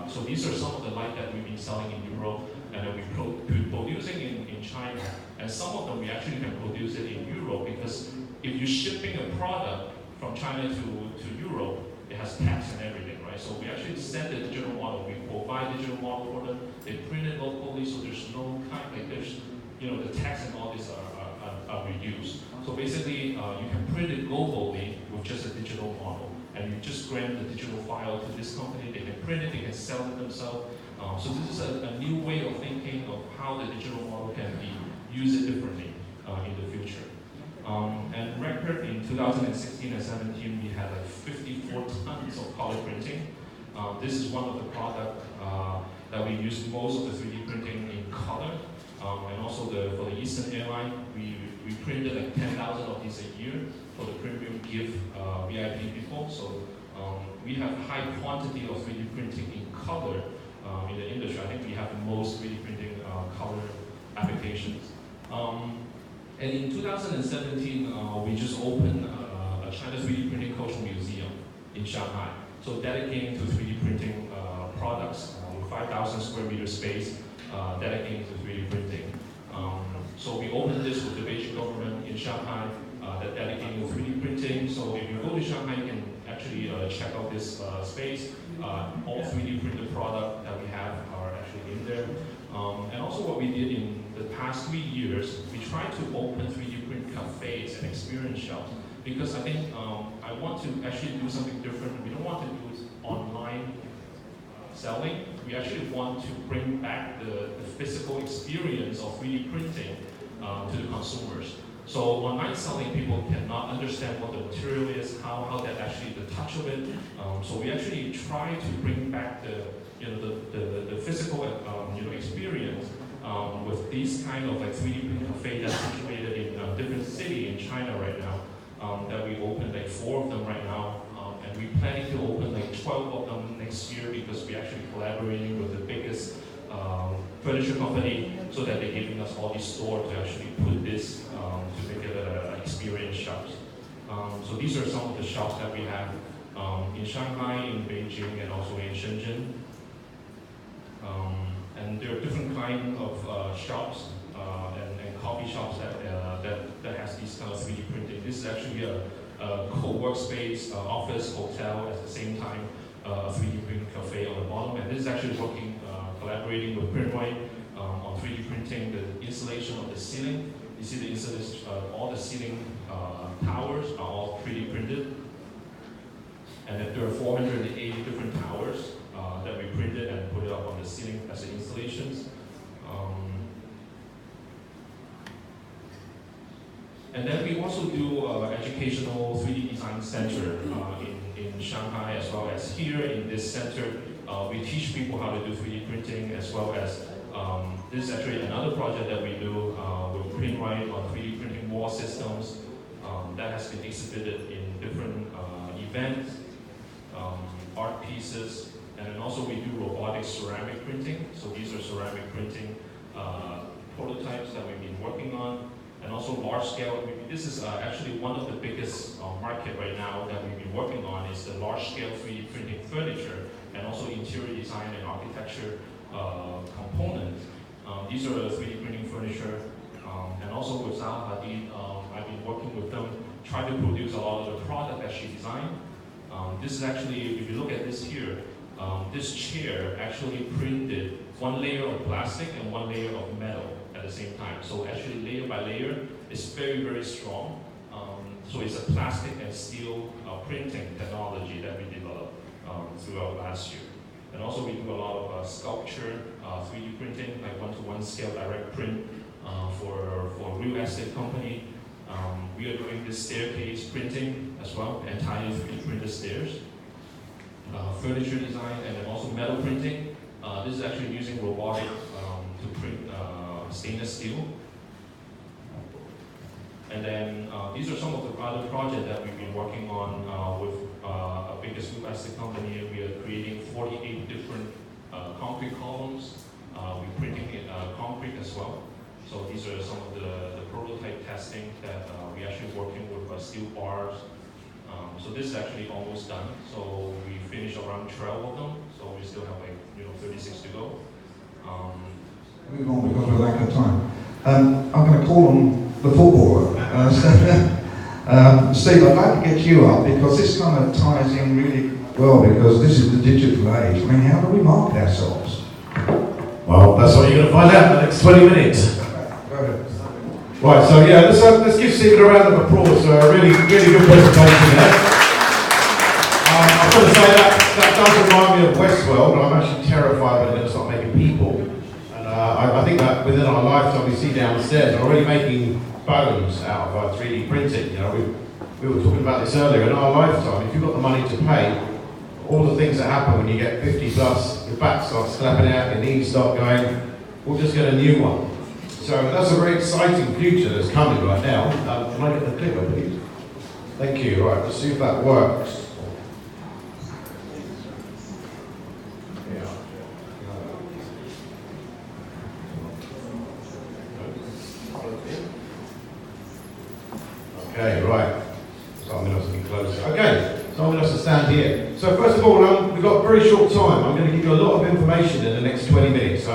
So these are some of the light that we've been selling in Europe, and then we're producing in China. And some of them we actually can produce it in Europe, because if you're shipping a product from China to Europe, it has tax and everything, right? So we actually send the digital model. We provide digital model for them. They print it locally, so there's no the tax and all these are reduced. So basically, you can print it globally with just a digital model, and you just grant the digital file to this company. They can print it, they can sell it themselves. So this is a new way of thinking of how the digital model can be used differently in the future. And record in 2016 and 17, we had 54 tons of color printing. This is one of the products that we use most of the 3D printing in color. And also for the Eastern Airline, we printed 10,000 of these a year for the premium gift VIP people. So we have high quantity of 3D printing in color in the industry. I think we have the most 3D printing color applications. And in 2017, we just opened a China 3D Printing Cultural Museum in Shanghai. So dedicating to 3D printing products, 5,000 square meter space, dedicating to 3D printing. So we opened this with the Beijing government in Shanghai, that dedicating to 3D printing. So if you go to Shanghai, you can actually check out this space. All 3D printed products that we have are actually in there. And also what we did in the past 3 years, we tried to open 3D print cafes and experience shops, because I think I want to actually do something different. We don't want to do online selling. We actually want to bring back the physical experience of 3D printing to the consumers. So online selling, people cannot understand what the material is, how that actually the touch of it. So we actually try to bring back the physical experience with these kind of 3D print cafe that's situated in different city in China right now. That we opened 4 of them right now, and we're planning to open 12 of them next year, because we're actually collaborating with the biggest furniture company, so that they're giving us all these stores to actually put this to make it experience shops. So these are some of the shops that we have in Shanghai, in Beijing, and also in Shenzhen. And there are different kinds of shops and coffee shops that has these kind of 3D printing. This is actually a co-work space, office, hotel at the same time, a 3D print cafe on the bottom. And this is actually working, collaborating with Print-Rite on 3D printing the installation of the ceiling. You see the installation, all the ceiling towers are all 3D printed. And then there are 480 different towers that we printed and put it up on the ceiling as the installations. And then we also do educational 3D design center in Shanghai, as well as here in this center. We teach people how to do 3D printing, as well as this is actually another project that we do with Print-Rite on 3D printing wall systems that has been exhibited in different events, art pieces, and then also we do robotic ceramic printing. So these are ceramic printing prototypes that we've been working on. and also large scale. This is actually one of the biggest market right now that we've been working on is the large scale 3D printing furniture and also interior design and architecture components. These are 3D printing furniture, and also with Zaha Hadid, I've been working with them, trying to produce a lot of the product that she designed. This is actually, if you look at this here, this chair actually printed one layer of plastic and one layer of metal at the same time. So actually layer by layer, it's very, very strong. So it's a plastic and steel printing technology that we developed throughout last year. And also we do a lot of sculpture, 3D printing, like one-to-one scale direct print for a real estate company. We are doing this staircase printing as well, entirely 3D printed stairs. Furniture design, and then also metal printing. This is actually using robotic to print stainless steel. And then these are some of the other projects that we've been working on with a biggest real estate company. We are creating 48 different concrete columns. We're printing in concrete as well. So these are some of the prototype testing that we're actually working with steel bars. So this is actually almost done. So we finished around 12 of them. So we still have 36 to go. Move on because of lack of time. I'm going to call on the footballer. Steve, I'd like to get you up because this kind of ties in really well because this is the digital age. I mean, how do we market ourselves? Well, that's what you're going to find out in the next 20 minutes. Go ahead. Right, so yeah, let's give Stephen a round of applause for a really, really good presentation there. I've got to say that does remind me of Westworld, but I'm actually terrified when they're going to start making people. And I think that within our lifetime we see downstairs, we're already making bones out of 3D printing. You know, we were talking about this earlier. In our lifetime, if you've got the money to pay, all the things that happen when you get 50 plus, your back starts slapping out, your knees start going, we'll just get a new one. So that's a very exciting future that's coming right now. Can I get the clicker, please? Thank you. Right, let's see if that works. Okay, right. So I'm going to have to be closer. Okay, so I'm going to have to stand here. So first of all, we've got a very short time. I'm going to give you a lot of information in the next 20 minutes.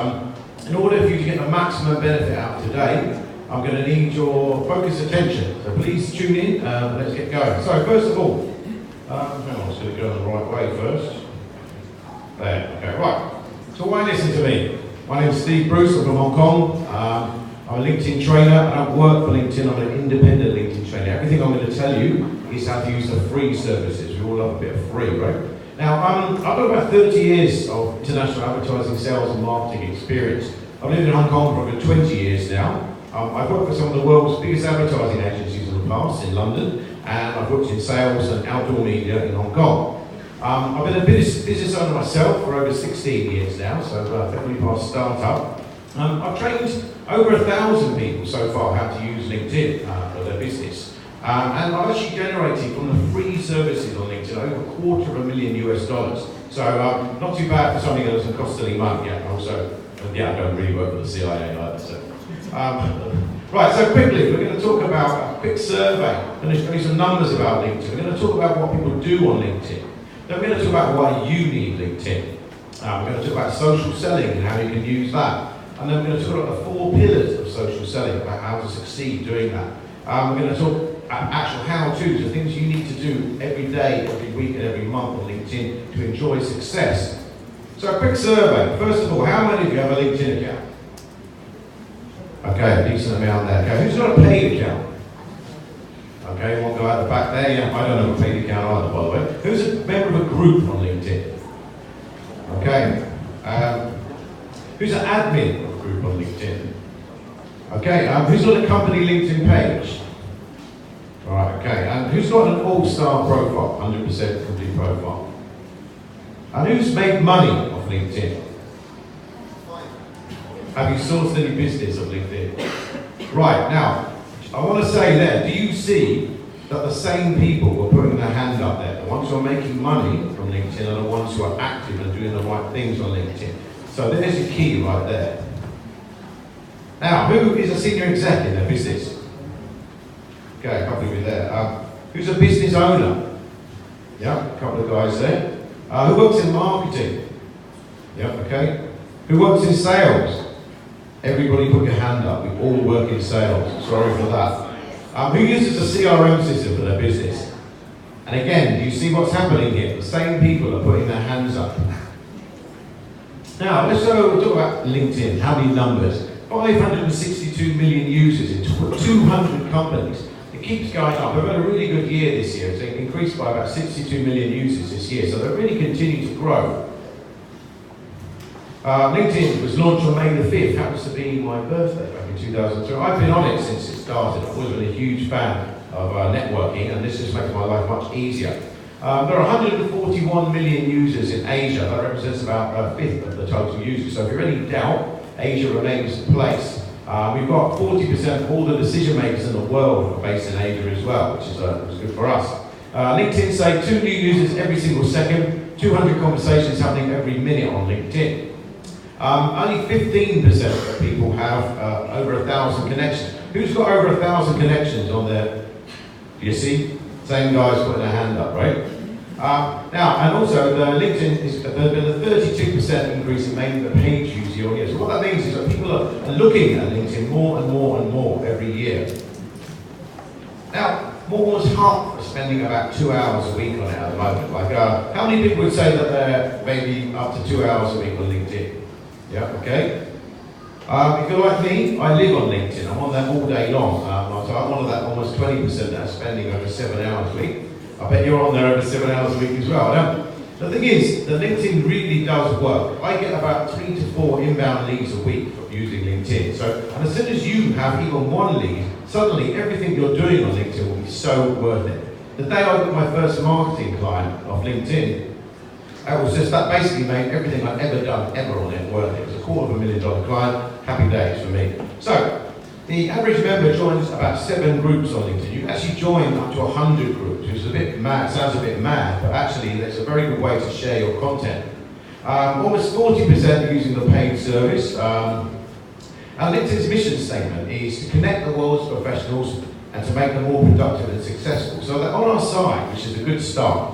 In order for you to get the maximum benefit out of today, I'm going to need your focused attention. So please tune in. Let's get going. So first of all, hang on, I'm just going to go the right way first. There. Okay, right. So why listen to me? My name is Steve Bruce. I'm from Hong Kong. I'm a LinkedIn trainer. I don't work for LinkedIn. I'm an independent LinkedIn trainer. Everything I'm going to tell you is how to use the free services. We all love a bit of free, right? Now, I've got about 30 years of international advertising, sales and marketing experience. I've lived in Hong Kong for over 20 years now. I've worked for some of the world's biggest advertising agencies in the past, in London, and I've worked in sales and outdoor media in Hong Kong. I've been a business owner myself for over 16 years now, so definitely past startup. I've trained over 1,000 people so far how to use LinkedIn for their business. And I've actually generated from the free services on LinkedIn over $250,000 US. So not too bad for something that doesn't cost any money. I don't really work for the CIA either. So. Right, so quickly, we're going to talk about a quick survey. I'm going to show you some numbers about LinkedIn. We're going to talk about what people do on LinkedIn. Then we're going to talk about why you need LinkedIn. We're going to talk about social selling and how you can use that. And then we're going to talk about the 4 pillars of social selling, about how to succeed doing that. We're going to talk actual how-tos, the things you need to do every day, every week, and every month on LinkedIn to enjoy success. So a quick survey. First of all, how many of you have a LinkedIn account? Okay, a decent amount there. Okay, who's got a paid account? Okay, one guy at the back there. Yeah, I don't have a paid account either, by the way. Who's a member of a group on LinkedIn? Okay. Who's an admin of a group on LinkedIn? Okay, who's got a company LinkedIn page? Right, okay, and who's got an all-star profile, 100% complete profile? And who's made money off LinkedIn? Have you sourced any business of LinkedIn? Right, now, I want to say there, do you see that the same people who are putting their hand up there, the ones who are making money from LinkedIn are the ones who are active and doing the right things on LinkedIn? So there's a key right there. Now, who is a senior exec in their business? Okay, a couple of you there. Who's a business owner? Yeah, a couple of guys there. Who works in marketing? Yeah, okay. Who works in sales? Everybody put your hand up. We all work in sales. Sorry for that. Who uses a CRM system for their business? And again, do you see what's happening here? The same people are putting their hands up. Now, let's talk about LinkedIn. How many numbers? 562 million users in 200 companies. It keeps going up. They've had a really good year this year. It's increased by about 62 million users this year. So they really continue to grow. LinkedIn was launched on May the 5th. Happens to be my birthday back in 2002. I've been on it since it started. I've always been a huge fan of networking, and this just makes my life much easier. There are 141 million users in Asia. That represents about a fifth of the total users. So if you're in any doubt, Asia remains the place. We've got 40% of all the decision makers in the world are based in Asia as well, which is good for us. LinkedIn say 2 new users every single second, 200 conversations happening every minute on LinkedIn. Only 15% of people have over 1,000 connections. Who's got over 1,000 connections on their? Do you see? Same guys putting their hand up, right? Now, and also the LinkedIn there's been a 32% increase in mainly the page use year on year. So what that means is that people are looking at LinkedIn more and more and more every year. Now, almost half are spending about 2 hours a week on it at the moment. Like, how many people would say that they're maybe up to 2 hours a week on LinkedIn? Yeah, okay. If you're like me, I live on LinkedIn. I'm on there all day long. So I'm one of that almost 20% that are spending over 7 hours a week. I bet you're on there over 7 hours a week as well. Now, the thing is, the LinkedIn really does work. I get about 3 to 4 inbound leads a week from using LinkedIn. So, and as soon as you have even one lead, suddenly everything you're doing on LinkedIn will be so worth it. The day I got my first marketing client off LinkedIn, it was just that basically made everything I've ever done ever on it worth it. It was a $250,000 client, happy days for me. So, the average member joins about 7 groups on LinkedIn. You can actually join up to 100 groups, which is a bit mad, sounds a bit mad, but actually it's a very good way to share your content. Almost 40% are using the paid service. And LinkedIn's mission statement is to connect the world's professionals and to make them more productive and successful. So they're on our side, which is a good start.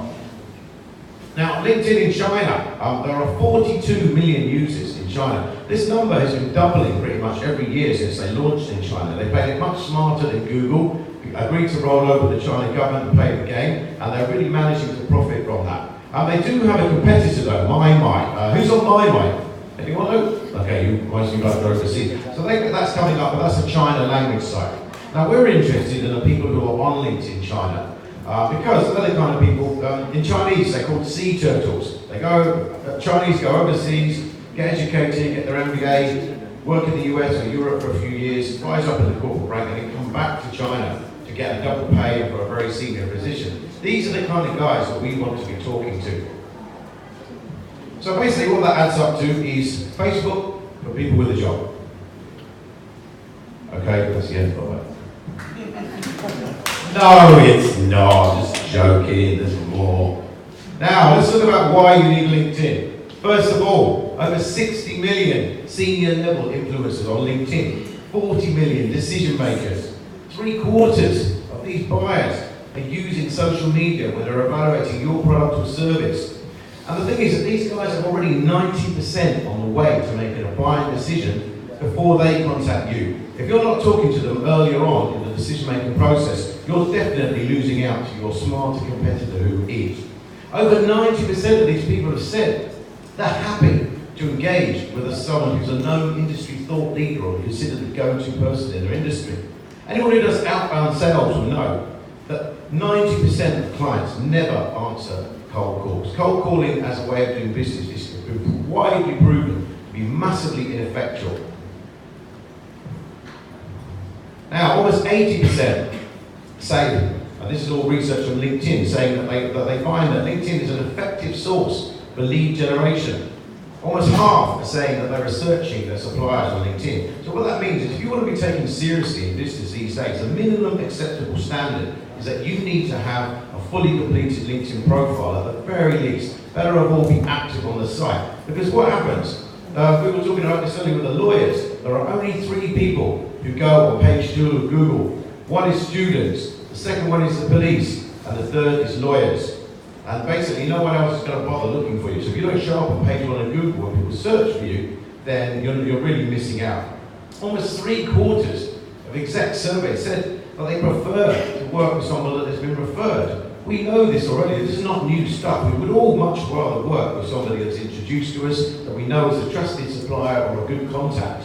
Now, LinkedIn in China, there are 42 million users in China. This number has been doubling pretty much every year since they launched in China. They played it much smarter than Google, agreed to roll over the China government and play the game, and they're really managing to profit from that. They do have a competitor though, MyMy. Who's on MyMy? Anyone know? Okay, most of you guys are overseas. So that's coming up, but that's a China language site. Now, we're interested in the people who are on LinkedIn China. Because they're the kind of people, in Chinese they're called sea turtles. Chinese go overseas, get educated, get their MBA, work in the US or Europe for a few years, rise up in the corporate rank, and then come back to China to get a double pay for a very senior position. These are the kind of guys that we want to be talking to. So basically what that adds up to is Facebook for people with a job. Okay, that's the end of it. No, it's not. Just joking. There's more. Now, let's talk about why you need LinkedIn. First of all, over 60 million senior level influencers on LinkedIn. 40 million decision makers. 3/4 of these buyers are using social media when they're evaluating your product or service. And the thing is that these guys are already 90% on the way to making a buying decision before they contact you. If you're not talking to them earlier on in the decision-making process, you're definitely losing out to your smarter competitor who is. Over 90% of these people have said they're happy to engage with someone who's a known industry thought leader or considered the go-to person in their industry. Anyone who does outbound sales will know that 90% of clients never answer cold calls. Cold calling as a way of doing business is widely proven to be massively ineffectual. Now, almost 80% say, and this is all research from LinkedIn, saying that they find that LinkedIn is an effective source for lead generation. Almost half are saying that they're researching their suppliers on LinkedIn. So what that means is if you want to be taken seriously in business these days, the minimum acceptable standard is that you need to have a fully completed LinkedIn profile at the very least. Better of all, be active on the site. Because what happens? We were talking about this earlier with the lawyers. There are only 3 people who go on page 2 of Google. One is students, The second one is the police, and the third is lawyers. And basically, no one else is going to bother looking for you. So if you don't show up on page 1 of Google when people search for you, then you're really missing out. Almost 3/4 of exec surveys said that they prefer to work with someone that has been referred. We know this already. This is not new stuff. We would all much rather work with somebody that's introduced to us, that we know is a trusted supplier or a good contact.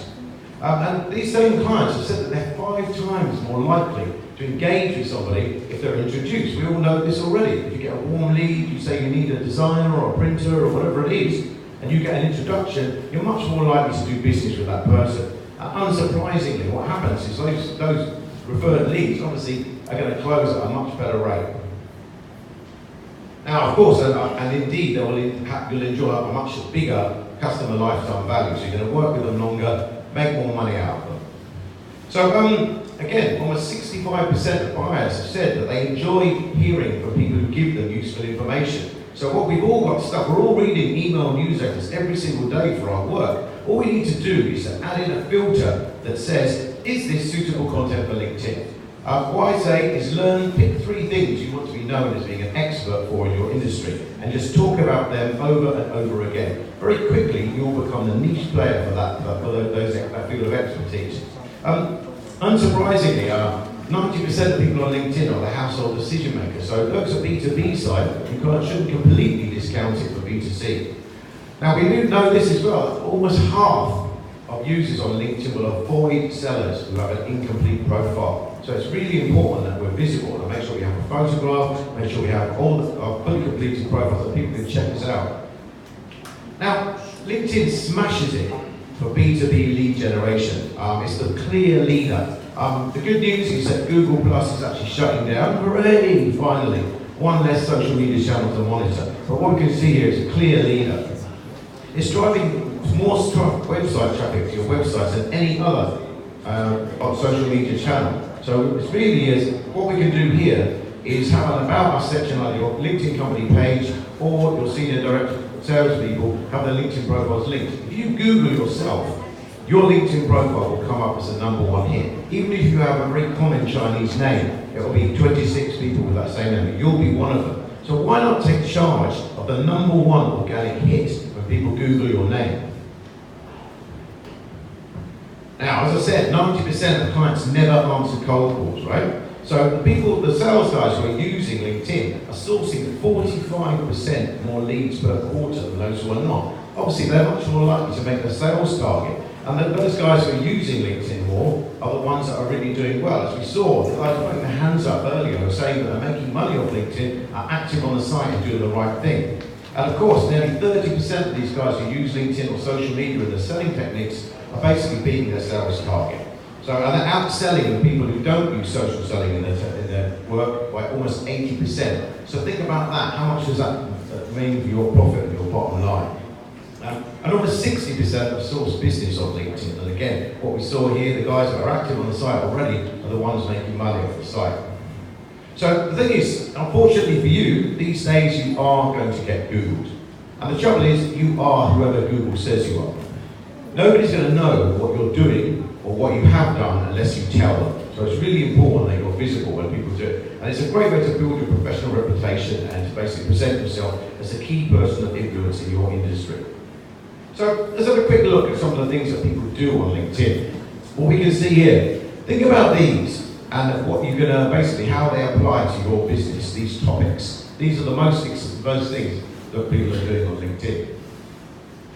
And these same clients have said that they're 5 times more likely to engage with somebody if they're introduced. We all know this already. If you get a warm lead, you say you need a designer or a printer or whatever it is, and you get an introduction, you're much more likely to do business with that person. Unsurprisingly, what happens is those referred leads obviously are going to close at a much better rate. Now, of course, and indeed, you'll enjoy a much bigger customer lifetime value. So you're going to work with them longer, make more money out of them. So again, almost 65% of buyers have said that they enjoy hearing from people who give them useful information. So what we've all got stuff, we're all reading email newsletters every single day for our work. All we need to do is to add in a filter that says, is this suitable content for LinkedIn? What I say is pick 3 things you want to be known as being an expert for in your industry, and just talk about them over and over again. Very quickly, you'll become the niche player for that field of expertise. Unsurprisingly, 90% of people on LinkedIn are the household decision makers. So those are B2B side, you shouldn't completely discount it for B2C. Now we do know this as well, almost half of users on LinkedIn will avoid sellers who have an incomplete profile. So it's really important that we're visible and make sure we have a photograph, make sure we have all our fully completed profiles that people can check us out. Now, LinkedIn smashes it for B2B lead generation. It's the clear leader. The good news is that Google Plus is actually shutting down. Hooray, finally. One less social media channel to monitor. But what we can see here is a clear leader. It's driving more website traffic to your websites than any other social media channel. So it really is, what we can do here is have an About Us section on your LinkedIn company page, or your senior director salespeople have their LinkedIn profiles linked. If you Google yourself, your LinkedIn profile will come up as the #1 hit. Even if you have a very common Chinese name, it will be 26 people with that same name, you'll be one of them. So why not take charge of the #1 organic hit when people Google your name? Now, as I said, 90% of clients never answer cold calls, right? So the sales guys who are using LinkedIn are sourcing 45% more leads per quarter than those who are not. Obviously, they're much more likely to make their sales target. And those guys who are using LinkedIn more are the ones that are really doing well. As we saw, the guys putting their hands up earlier were saying that they're making money off LinkedIn, are active on the site and doing the right thing. And of course, nearly 30% of these guys who use LinkedIn or social media and their selling techniques are basically beating their sales target. So and they're outselling the people who don't use social selling in their work by almost 80%. So think about that. How much does that mean for your profit and your bottom line? And almost 60% have sourced business on LinkedIn. And again, what we saw here, the guys that are active on the site already are the ones making money off the site. So the thing is, unfortunately for you, these days you are going to get Googled. And the trouble is, you are whoever Google says you are. Nobody's going to know what you're doing or what you have done unless you tell them. So it's really important that you're visible when people do it. And it's a great way to build your professional reputation and to basically present yourself as a key person of influence in your industry. So let's have a quick look at some of the things that people do on LinkedIn. What we can see here, think about these and what you're going to basically, how they apply to your business, these topics. These are the most things that people are doing on LinkedIn.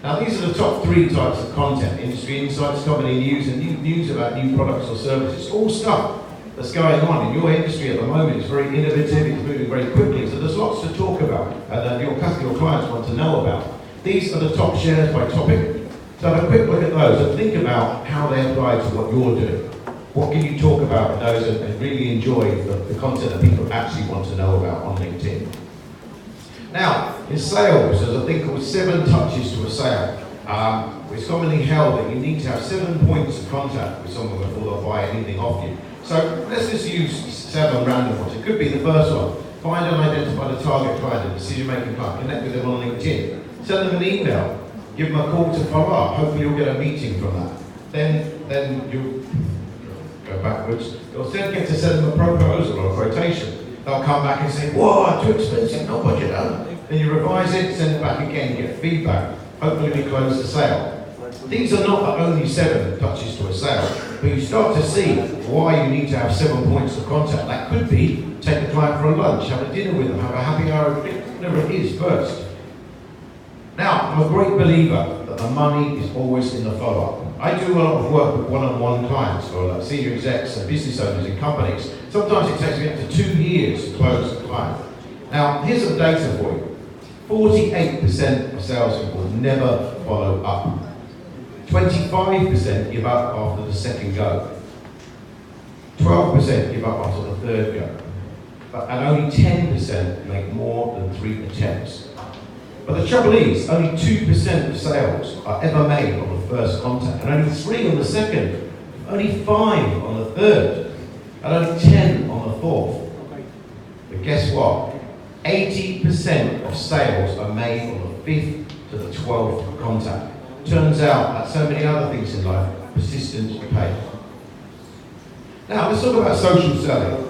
Now these are the top 3 types of content: industry insights, company news, and news about new products or services. All stuff that's going on in your industry at the moment. It's very innovative, it's moving very quickly, so there's lots to talk about and that your clients want to know about. These are the top shares by topic. So have a quick look at those and think about how they apply to what you're doing. What can you talk about in those and really enjoy the content that people actually want to know about on LinkedIn? Now, in sales, there's a thing called 7 touches to a sale. It's commonly held that you need to have 7 points of contact with someone before they'll buy anything off you. So let's just use 7 random ones. It could be the first one. Find and identify the target client, the decision-making client. Connect with them on LinkedIn. Send them an email. Give them a call to follow up. Hopefully you'll get a meeting from that. Then you go backwards. You'll then get to send them a proposal or a quotation. They'll come back and say, whoa, too expensive, no budget. Then you revise it, send it back again, get feedback. Hopefully we close the sale. These are not the only 7 touches to a sale, but you start to see why you need to have 7 points of contact. That could be take the client for a lunch, have a dinner with them, have a happy hour, whatever it is first. Now, I'm a great believer that the money is always in the follow-up. I do a lot of work with one-on-one clients, or like senior execs and business owners in companies. Sometimes it takes me up to 2 years to close the client. Now, here's some data for you. 48% of salespeople never follow up. 25% give up after the second go. 12% give up after the third go. And only 10% make more than 3 attempts. But the trouble is, only 2% of sales are ever made on the first contact, and only 3 on the second, only 5 on the third, and only 10 on the fourth. But guess what? 80% of sales are made on the 5th to the 12th contact. Turns out that so many other things in life, persistence pays. Now, let's talk about social selling.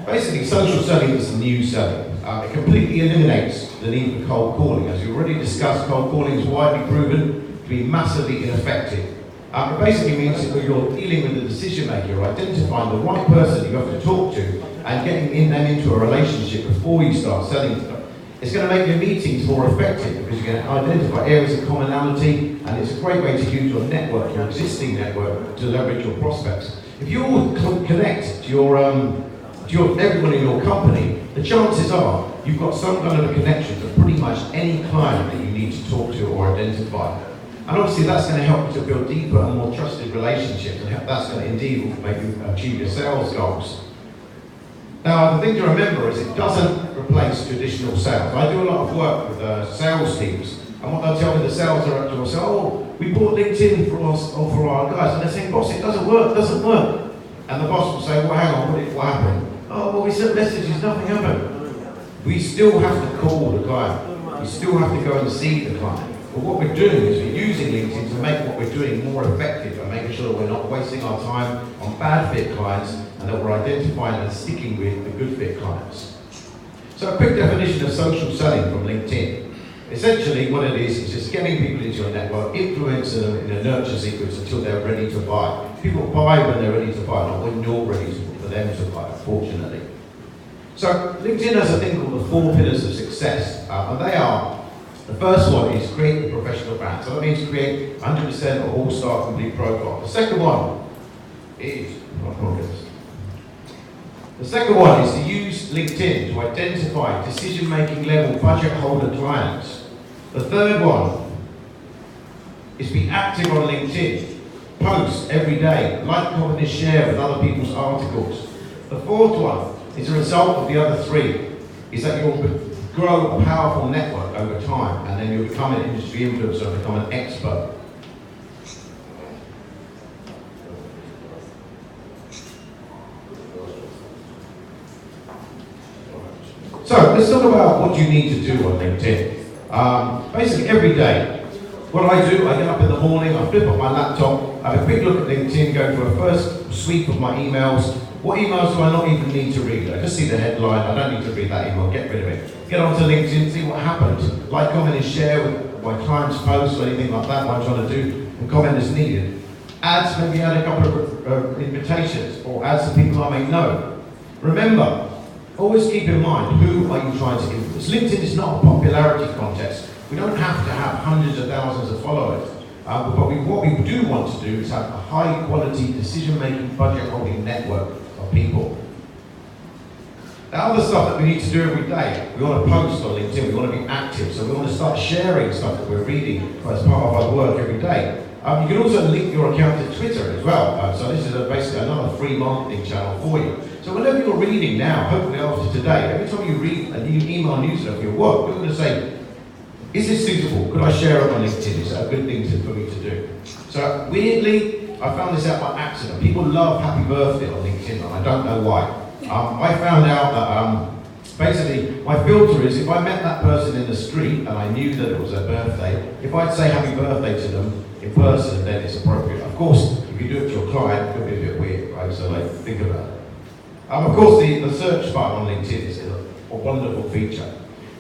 Basically, social selling is the new selling. It completely eliminates the need for cold calling. As we already discussed, cold calling is widely proven to be massively ineffective. It basically means that you're dealing with the decision maker, you're identifying the right person you have to talk to and getting them into a relationship before you start selling to them. It's going to make your meetings more effective because you're going to identify areas of commonality, and it's a great way to use your network, your existing network, to leverage your prospects. If you all connect to your everyone in your company, the chances are you've got some kind of a connection to pretty much any client that you need to talk to or identify. And obviously that's going to help you to build deeper and more trusted relationships, and that's going to indeed make you achieve your sales goals. Now, the thing to remember is it doesn't replace traditional sales. I do a lot of work with sales teams, and what they'll tell me, the sales director will say, oh, we bought LinkedIn for us or for our guys, and they're saying, boss, it doesn't work. And the boss will say, well, hang on, what happened? Oh, well, we sent messages, nothing happened. We still have to call the client. We still have to go and see the client. But what we're doing is we're using LinkedIn to make what we're doing more effective and making sure that we're not wasting our time on bad fit clients and that we're identifying and sticking with the good fit clients. So a quick definition of social selling from LinkedIn. Essentially what it is just getting people into your network, influencing them in a nurture sequence until they're ready to buy. People buy when they're ready to buy, not when you're ready for them to buy, fortunately. So LinkedIn has a thing called the 4 pillars of success, and they are, the first one is create a professional brand. So that means create 100% or all-star complete profile. The second one is, to use LinkedIn to identify decision-making level budget holder clients. The third one is be active on LinkedIn. Post every day, like, comment and share with other people's articles. The fourth one is a result of the other 3, is that you'll grow a powerful network over time, and then you'll become an industry influencer and become an expert. So let's talk about what you need to do on LinkedIn. Basically every day, what I do, I get up in the morning, I flip up my laptop, I have a quick look at LinkedIn, go through a first sweep of my emails. What emails do I not even need to read? I just see the headline, I don't need to read that email, get rid of it. Get onto LinkedIn, see what happened. Like, comment and share with my clients' posts or anything like that, what I'm trying to do, and comment as needed. Ads, maybe add a couple of invitations, or add some people I may know. Remember, always keep in mind, who are you trying to influence? LinkedIn is not a popularity contest. We don't have to have hundreds of thousands of followers. But what we do want to do is have a high quality decision-making, budget-holding network of people. The other stuff that we need to do every day, we want to post on LinkedIn, we want to be active, so we want to start sharing stuff that we're reading as part of our work every day. You can also link your account to Twitter as well, so this is basically another free marketing channel for you. So whenever you're reading now, hopefully after today, every time you read a new email newsletter for your work, you're going to say, is this suitable? Could I share it on LinkedIn? Is that a good thing for me to do? So weirdly, I found this out by accident. People love happy birthday on LinkedIn, and I don't know why. I found out that basically my filter is if I met that person in the street and I knew that it was their birthday, if I'd say happy birthday to them in person, then it's appropriate. Of course, if you do it to your client, it could be a bit weird, right? so like, think about it. Of course, the search button on LinkedIn is a wonderful feature.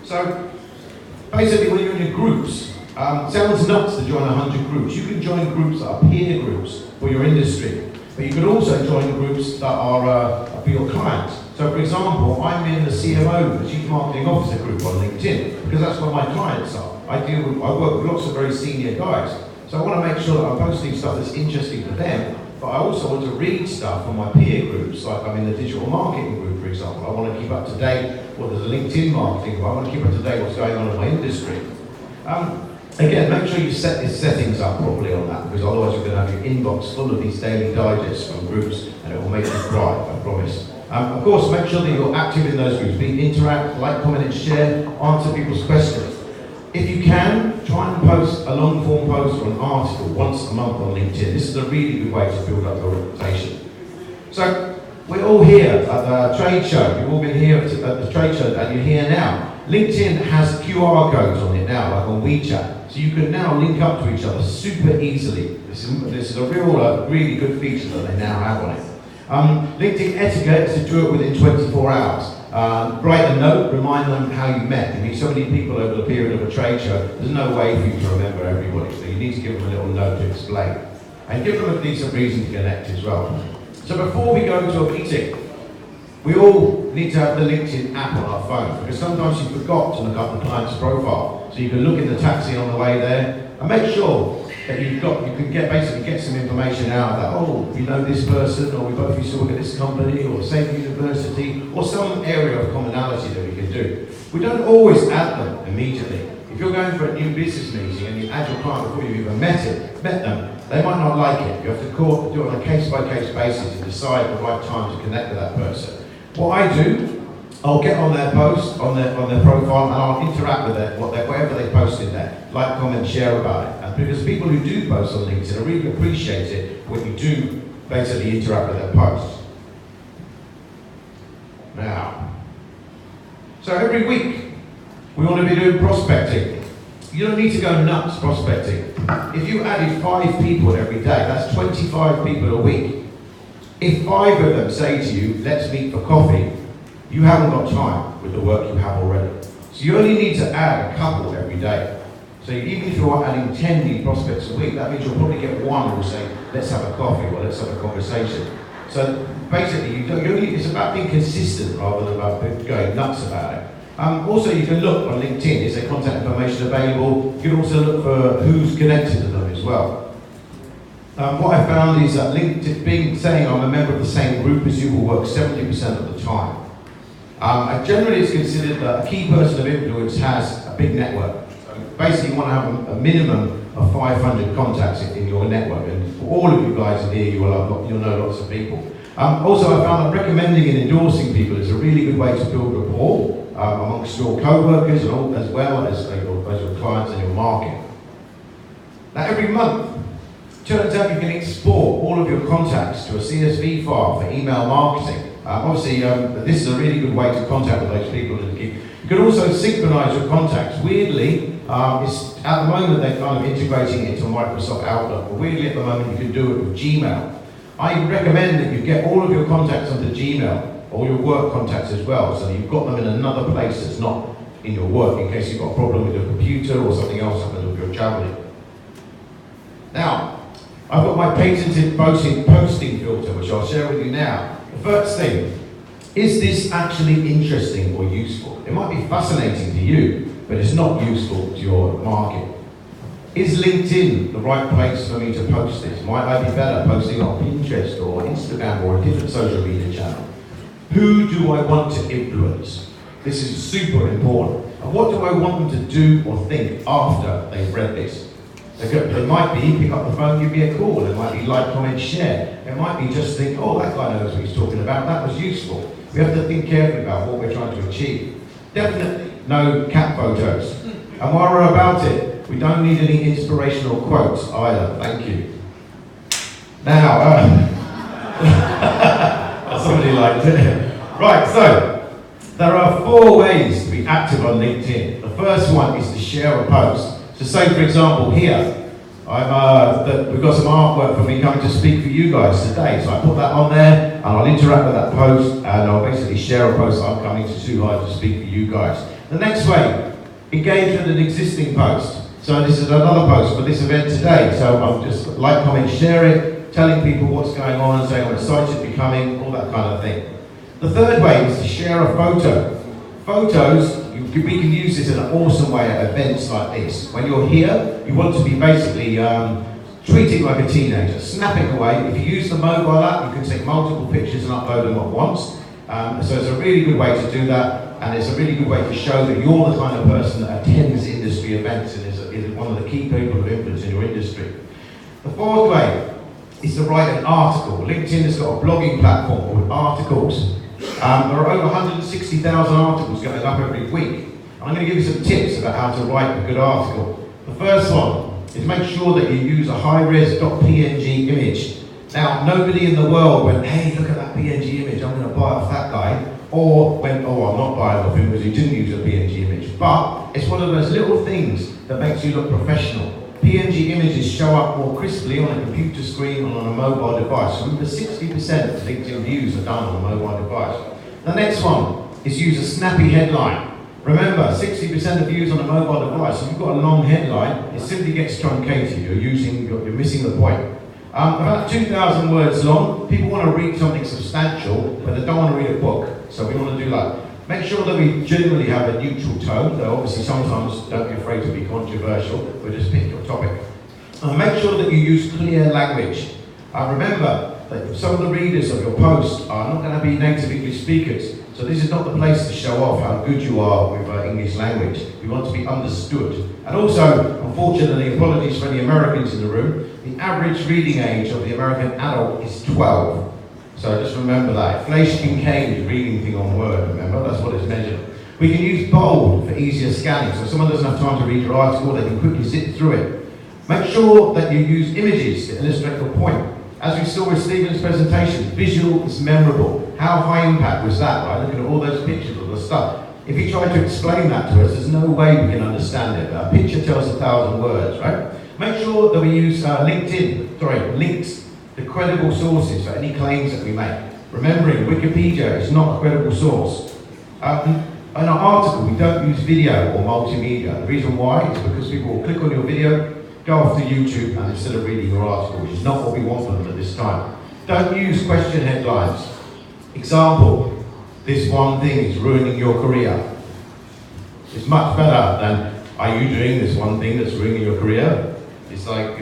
So, basically, when you're in your groups, sounds nuts to join 100 groups. You can join groups that are peer groups for your industry, but you can also join groups that are for your clients. So, for example, I'm in the CMO, the Chief Marketing Officer group on LinkedIn, because that's where my clients are. I work with lots of very senior guys, so I want to make sure that I'm posting stuff that's interesting for them, but I also want to read stuff from my peer groups, like I'm in the digital marketing group, for example. I want to keep up to date, well, there's a LinkedIn marketing group, I want to keep up to date what's going on in my industry. Again, make sure you set your settings up properly on that, because otherwise you're going to have your inbox full of these daily digests from groups, and it will make you cry, I promise. Of course, make sure that you're active in those groups. Interact, like, comment, and share, answer people's questions. If you can, try and post a long-form post or an article once a month on LinkedIn. This is a really good way to build up your reputation. So, we're all here at the trade show. You've all been here at the trade show, and you're here now. LinkedIn has QR codes on it now, like on WeChat. So you can now link up to each other super easily. This is a really good feature that they now have on it. LinkedIn etiquette is to do it within 24 hours. Write a note, remind them how you met. You meet so many people over the period of a trade show, there's no way for you to remember everybody. So you need to give them a little note to explain. And give them a decent reason to connect as well. So before we go into a meeting, we all need to have the LinkedIn app on our phone, because sometimes you forgot to look up the client's profile. So you can look in the taxi on the way there, and make sure that you can basically get some information out that, oh, you know this person, or we both used to work at this company, or same university, or some area of commonality that we can do. We don't always add them immediately. If you're going for a new business meeting and you add your client before you even met them, they might not like it. You have to do it on a case-by-case basis and decide the right time to connect with that person. What I do, I'll get on their post, on their profile, and I'll interact with it, whatever they post in there. Like, comment, share about it. And because people who do post on LinkedIn, I really appreciate it when you do basically interact with their posts. Now, so every week, we want to be doing prospecting. You don't need to go nuts prospecting. If you added 5 people every day, that's 25 people a week. If 5 of them say to you, let's meet for coffee, you haven't got time with the work you have already. So you only need to add a couple every day. So even if you're adding 10 new prospects a week, that means you'll probably get one who will say, let's have a coffee or let's have a conversation. So basically, it's about being consistent rather than about going nuts about it. Also, you can look on LinkedIn, is there contact information available? You can also look for who's connected to them as well. What I found is that LinkedIn, saying I'm a member of the same group as you, will work 70% of the time. Generally, it's considered that a key person of influence has a big network. So basically, you want to have a minimum of 500 contacts in your network, and for all of you guys in here, you'll know lots of people. Also, I found that recommending and endorsing people is a really good way to build rapport amongst your co-workers as well as your clients and your market. Now, every month, turns out you can export all of your contacts to a CSV file for email marketing. Obviously, this is a really good way to contact with those people. You can also synchronize your contacts. Weirdly, at the moment they're kind of integrating it into Microsoft Outlook, but weirdly at the moment you can do it with Gmail. I recommend that you get all of your contacts onto Gmail, all your work contacts as well, so you've got them in another place that's not in your work, in case you've got a problem with your computer or something else happens if you're traveling. Now, I've got my patented posting filter, which I'll share with you now. The first thing, is this actually interesting or useful? It might be fascinating to you, but it's not useful to your market. Is LinkedIn the right place for me to post this? Might I be better posting on Pinterest or Instagram or a different social media channel? Who do I want to influence? This is super important. And what do I want them to do or think after they've read this? They might be pick up the phone, give me a call. It might be like, comment, share. It might be just think, oh, that guy knows what he's talking about. That was useful. We have to think carefully about what we're trying to achieve. Definitely no cat photos. And while we're about it, we don't need any inspirational quotes either. Thank you. Now, somebody liked it. Right, so there are 4 ways to be active on LinkedIn. The first one is to share a post. So say, for example, here, we've got some artwork for me coming to speak for you guys today. So I put that on there. and I'll interact with that post, and I'll basically share a post that I'm coming to Zhuhai to speak for you guys. The next way, engage with an existing post. So this is another post for this event today. So I'll just like, comment, share it, telling people what's going on, saying I'm excited to be coming, all that kind of thing. The third way is to share a photo. Photos, we can use this in an awesome way at events like this. When you're here, you want to be basically treating like a teenager, snapping away. If you use the mobile app, you can take multiple pictures and upload them at once. So it's a really good way to do that, and it's a really good way to show that you're the kind of person that attends industry events and is one of the key people of influence in your industry. The fourth way is to write an article. LinkedIn has got a blogging platform called Articles. There are over 160,000 articles going up every week. I'm going to give you some tips about how to write a good article. The first one is make sure that you use a high-res .png image. Now, nobody in the world went, hey, look at that PNG image, I'm going to buy off that guy. Or went, oh, I'm not buying off him because he didn't use a PNG image. But it's one of those little things that makes you look professional. PNG images show up more crisply on a computer screen or on a mobile device. So over 60% of LinkedIn views are done on a mobile device. The next one is use a snappy headline. Remember, 60% of views on a mobile device, if you've got a long headline, it simply gets truncated. You're missing the point. About 2,000 words long. People want to read something substantial, but they don't want to read a book. So we want to do make sure that we generally have a neutral tone, though obviously sometimes don't be afraid to be controversial, but just pick your topic. Make sure that you use clear language. Remember that some of the readers of your post are not going to be native English speakers, so this is not the place to show off how good you are with English language. You want to be understood. And also, unfortunately, apologies for any Americans in the room, the average reading age of the American adult is 12. So just remember that. Fleisch Kincaid is reading thing on Word, remember? That's what it's measured. We can use bold for easier scanning, so if someone doesn't have time to read your article, they can quickly zip through it. Make sure that you use images to illustrate your point. As we saw with Stephen's presentation, visual is memorable. How high impact was that, right? Looking at all those pictures of the stuff. If you try to explain that to us, there's no way we can understand it. A picture tells 1,000 words, right? Make sure that we use links to credible sources for any claims that we make. Remembering, Wikipedia is not a credible source. In our article, we don't use video or multimedia. The reason why is because people will click on your video, go off to YouTube, and instead of reading your article, which is not what we want for them at this time. Don't use question headlines. Example, this one thing is ruining your career. It's much better than, are you doing this one thing that's ruining your career? It's like,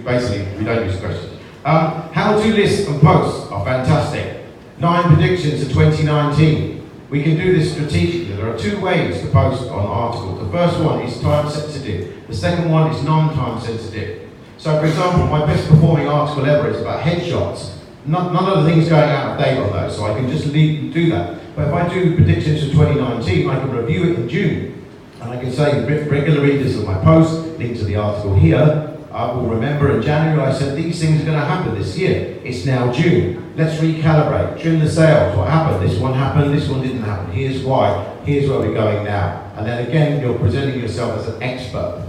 basically, we don't use questions. How to list and post are fantastic. 9 predictions to 2019. We can do this strategically. There are 2 ways to post on articles. The first one is time sensitive. The second one is non-time sensitive. So for example, my best performing article ever is about headshots. None of the things going out of date on those, so I can just do that. But if I do predictions for 2019, I can review it in June. And I can say, regular readers of my post, link to the article here, I will remember in January I said these things are going to happen this year. It's now June. Let's recalibrate, trim the sails. What happened? This one happened, this one didn't happen. Here's why. Here's where we're going now. And then again, you're presenting yourself as an expert.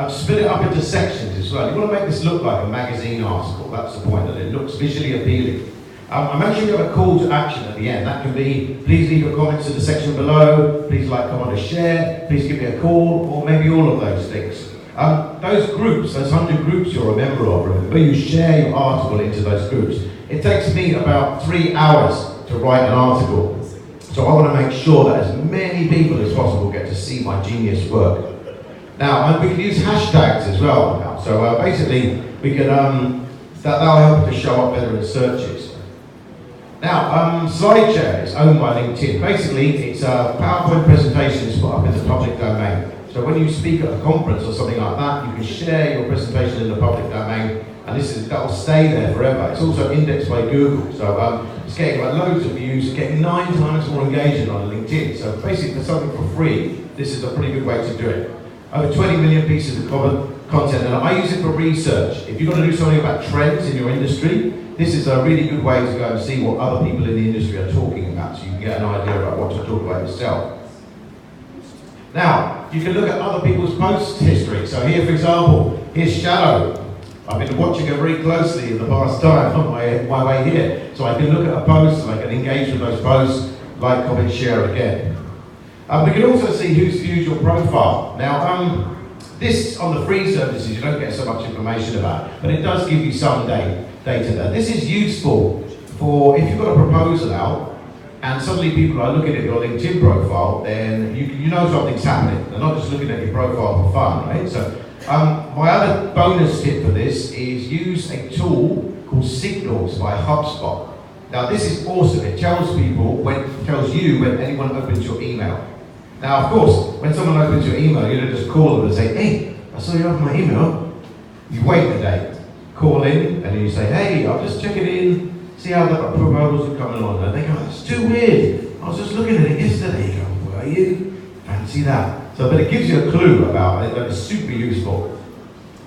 Split it up into sections as well. You want to make this look like a magazine article. That's the point, that it looks visually appealing. I'm actually going to have a call to action at the end. That can be, please leave your comments in the section below, please like, comment, or share, please give me a call, or maybe all of those things. Those groups, those 100 groups you're a member of, remember, you share your article into those groups. It takes me about 3 hours to write an article. So I want to make sure that as many people as possible get to see my genius work. Now, we can use hashtags as well now. So basically, we can, that'll help to show up better in searches. Now, SlideShare is owned by LinkedIn. Basically, it's a PowerPoint presentation that's put up in the public domain. So when you speak at a conference or something like that, you can share your presentation in the public domain, and that'll stay there forever. It's also indexed by Google, so it's getting like loads of views, it's getting 9 times more engagement on LinkedIn. So basically, for something for free, this is a pretty good way to do it. Over 20 million pieces of content, and I use it for research. If you're going to do something about trends in your industry, this is a really good way to go and see what other people in the industry are talking about, so you can get an idea about what to talk about yourself. Now, you can look at other people's post history. So here, for example, here's Shadow. I've been watching her very closely in the past time on my way here. So I can look at a post and I can engage with those posts, like, comment, share again. We can also see who's viewed your profile. Now, this on the free services you don't get so much information about, but it does give you some data there. This is useful for if you've got a proposal out and suddenly people are looking at your LinkedIn profile, then you know something's happening. They're not just looking at your profile for fun, right? So my other bonus tip for this is use a tool called Signals by HubSpot. Now this is awesome. It tells tells you when anyone opens your email. Now, of course, when someone opens your email, you don't just call them and say, hey, I saw you open my email. You wait a day, call in, and then you say, hey, I'll just check it in, see how the proposals are coming on. And they go, it's too weird. I was just looking at it yesterday. You go, were you? Fancy that. So, but it gives you a clue about it, that is super useful.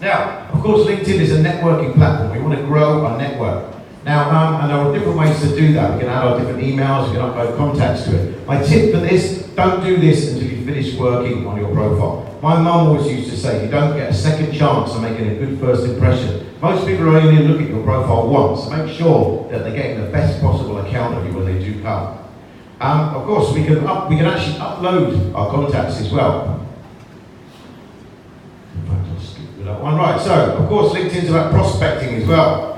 Now, of course, LinkedIn is a networking platform. We want to grow our network. Now, and there are different ways to do that. We can add our different emails, we can upload contacts to it. My tip for this, don't do this until you finish working on your profile. My mum always used to say, you don't get a second chance of making a good first impression. Most people only look at your profile once, so make sure that they're getting the best possible account of you when they do come. Of course, we can actually upload our contacts as well. Right, so of course LinkedIn's about prospecting as well.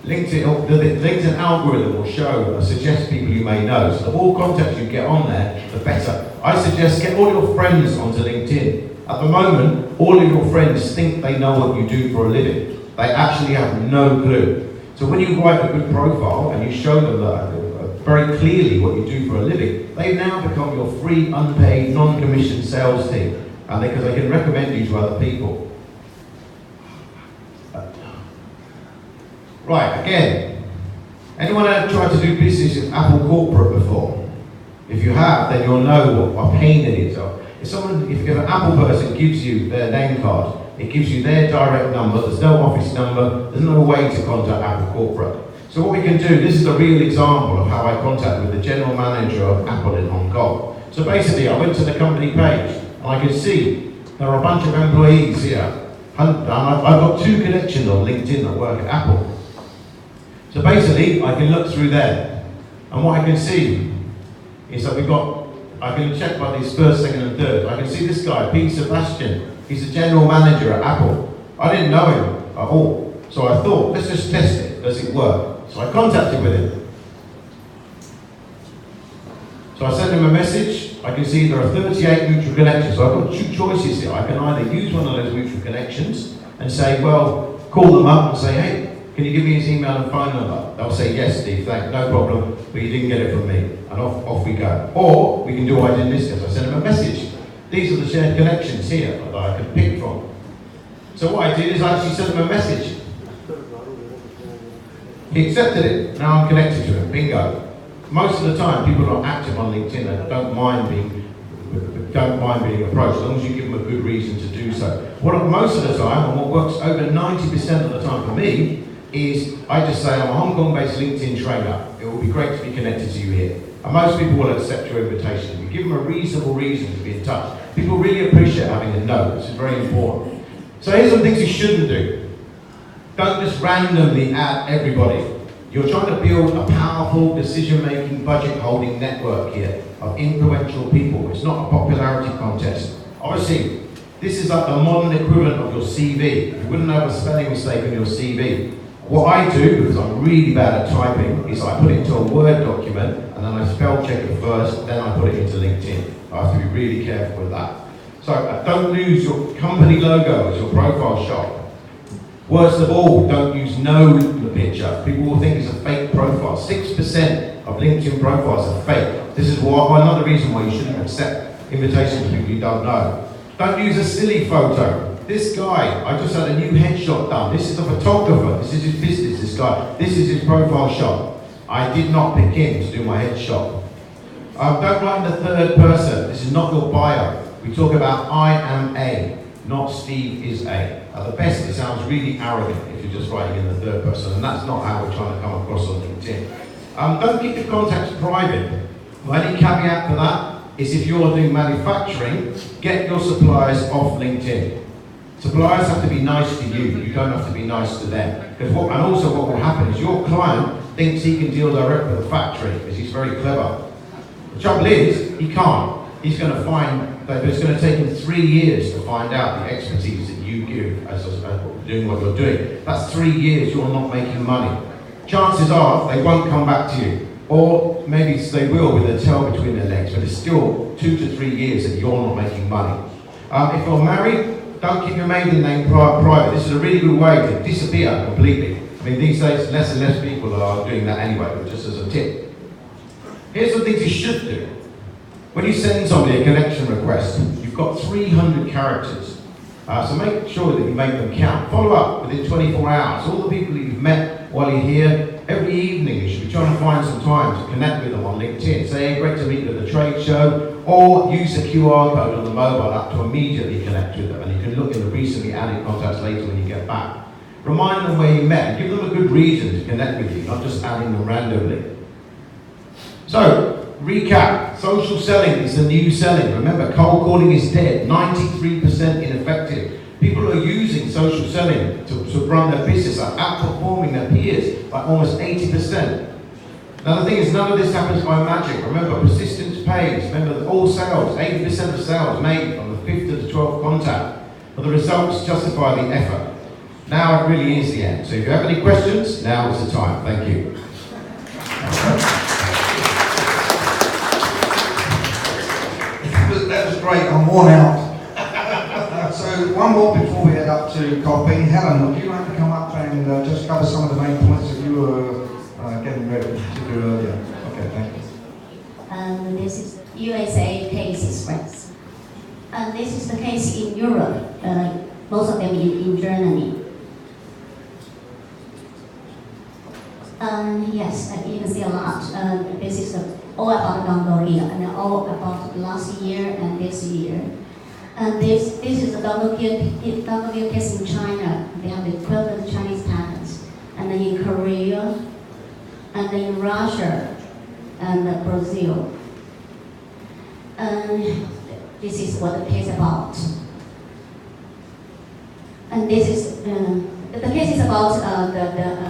The LinkedIn algorithm will suggest people you may know. So the more contacts you get on there, the better. I suggest get all your friends onto LinkedIn. At the moment, all of your friends think they know what you do for a living. They actually have no clue. So when you write a good profile and you show them very clearly what you do for a living, they now become your free, unpaid, non-commissioned sales team, and because they can recommend you to other people. Right, again, anyone ever tried to do business with Apple Corporate before? If you have, then you'll know what a pain it is. If an Apple person gives you their name card, it gives you their direct number, there's no office number, there's no way to contact Apple Corporate. So what we can do, this is a real example of how I contacted with the general manager of Apple in Hong Kong. So basically, I went to the company page, and I can see there are a bunch of employees here. I've got 2 connections on LinkedIn that work at Apple. So basically, I can look through there, and what I can see is that I can check by these first, second, and third. I can see this guy, Pete Sebastian. He's the general manager at Apple. I didn't know him at all, so I thought, let's just test it. Does it work? So I contacted with him. So I sent him a message. I can see there are 38 mutual connections. So I've got 2 choices here. I can either use one of those mutual connections and say, well, call them up and say, hey, can you give me his email and phone number? They'll say, yes, Steve, thanks, no problem, but you didn't get it from me. And off we go. Or we can do what I did in this case. I sent him a message. These are the shared connections here that I can pick from. So what I did is I actually sent him a message. He accepted it. Now I'm connected to him. Bingo. Most of the time, people are active on LinkedIn and don't mind being approached, as long as you give them a good reason to do so. Most of the time, and what works over 90% of the time for me, is I just say I'm a Hong Kong-based LinkedIn trainer. It will be great to be connected to you here. And most people will accept your invitation. If you give them a reasonable reason to be in touch, people really appreciate having a note. This is very important. So here's some things you shouldn't do. Don't just randomly add everybody. You're trying to build a powerful decision-making, budget-holding network here of influential people. It's not a popularity contest. Obviously, this is like the modern equivalent of your CV. You wouldn't have a spelling mistake on your CV. What I do, because I'm really bad at typing, is I put it into a Word document, and then I spell check it first, then I put it into LinkedIn. I have to be really careful with that. So don't lose your company logo as your profile shot. Worst of all, don't use no picture. People will think it's a fake profile. 6% of LinkedIn profiles are fake. This is another reason why you shouldn't accept invitations from people you don't know. Don't use a silly photo. This guy, I just had a new headshot done. This is the photographer. This is his business, this guy. This is his profile shot. I did not pick him to do my headshot. Don't write in the third person. This is not your bio. We talk about I am a, not Steve is a. At the best, it sounds really arrogant if you're just writing in the third person, and that's not how we're trying to come across on LinkedIn. Don't keep your contacts private. My only caveat for that is if you're doing manufacturing, get your suppliers off LinkedIn. Suppliers have to be nice to you. You don't have to be nice to them. And also what will happen is your client thinks he can deal direct with the factory because he's very clever. The trouble is, he can't. He's going to find that it's going to take him 3 years to find out the expertise that you give as doing what you're doing. That's 3 years you're not making money. Chances are they won't come back to you. Or maybe they will with a tail between their legs, but it's still 2 to 3 years that you're not making money. If you're married, don't keep your maiden name private. This is a really good way to disappear completely. I mean, these days, less and less people are doing that anyway, but just as a tip. Here's some things you should do. When you send somebody a connection request, you've got 300 characters. So make sure that you make them count. Follow up within 24 hours. All the people you've met while you're here, every evening you should be trying to find some time to connect with them on LinkedIn. Say, hey, great to meet you at the trade show, or use the QR code on the mobile app to immediately connect with them. And you can look in the recently added contacts later when you get back. Remind them where you met and give them a good reason to connect with you, not just adding them randomly. So, recap. Social selling is the new selling. Remember, cold calling is dead. 93% ineffective. People who are using social selling to run their business are outperforming their peers by almost 80%. Another thing is, none of this happens by magic. Remember, persistence pays. Remember that all sales, 80% of sales made from the 5th to the 12th contact. But the results justify the effort. Now it really is the end. So if you have any questions, now is the time. Thank you. That was great. I'm worn out. So one more before we head up to coffee. Helen, would you like to come up and just cover some of the main points that you were getting ready to do earlier? Okay, thank you. This is USA case express. And this is the case in Europe, most of them in Germany. Yes, you can see a lot. This is all about Mongolia and all about last year and this year. And this is the Mongolia case in China. They have the equivalent Chinese patents. And then in Korea, and then in Russia, and Brazil. And this is what the case is about. And this is the case is about the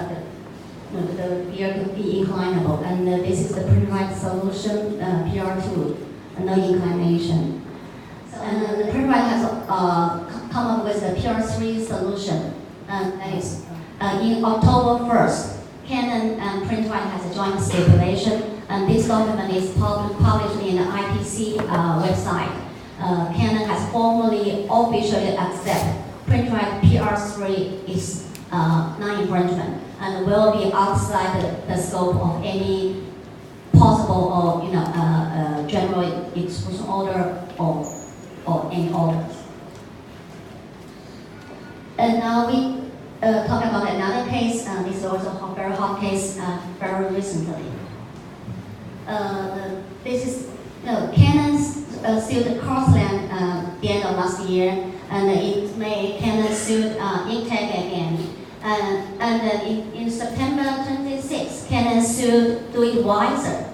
inclinable, and this is the Print-Rite solution, PR2, no inclination. So, and the Print-Rite has come up with the PR3 solution, and that is in October 1st, Canon and Print-Rite has a joint stipulation, and this document is published in the IPC website. Canon has formally officially accepted Print-Rite PR3 is non-infringement and will be outside the scope of any possible or general exclusion order or any orders. And now we talk about another case. This is also a very hot case very recently. This is Canon sued Crossland the end of last year, and in May Canon sued Intech again. And in September 26, Canon sued DoItWiser.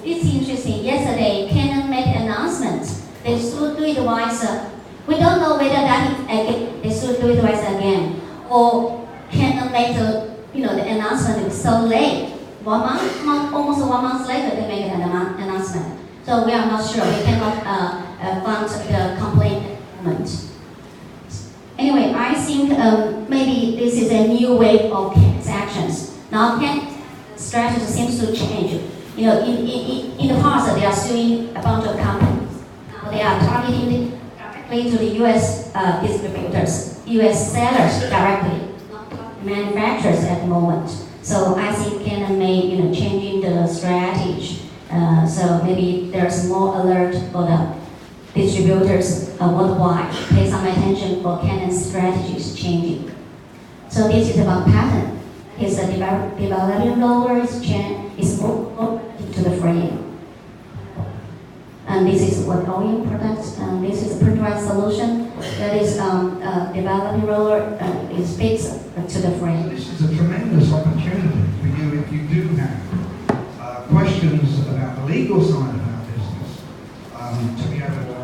It's interesting. Yesterday, Canon made an announcement. They sued DoItWiser. We don't know whether that they sued DoItWiser again, or Canon made the announcement so late. Almost 1 month later, they made an announcement. So we are not sure. We cannot find the complaint. Anyway, I think maybe this is a new wave of Canon's actions. Now, Canon's strategy seems to change. In the past, they are suing a bunch of companies. Now they are targeting directly to the U.S. distributors, U.S. sellers directly, not manufacturers at the moment. So I think Canon may, changing the strategy. So maybe there's more alert for the distributors worldwide. Pay some attention for Canon's strategies changing. So this is about patent. It's a developing roller is more to the frame. And this is what OEM products. This is a Print-Rite solution that is developing roller is fixed to the frame. This is a tremendous opportunity for you if you do have questions about the legal side of our business to be able to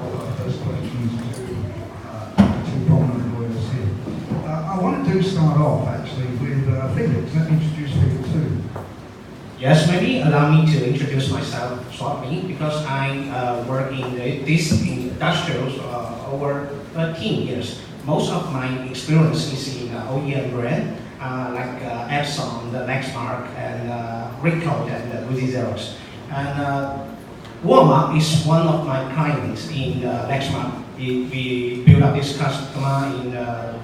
those questions to do start off actually with Felix. Let me introduce Felix too. Yes, maybe allow me to introduce myself shortly because I work in this industrials over 13 years. Most of my experience is in OEM brand like Epson, the Lexmark, and Ricoh and Uzi Xerox. And Walmart is one of my clients in Lexmark. We built up this customer in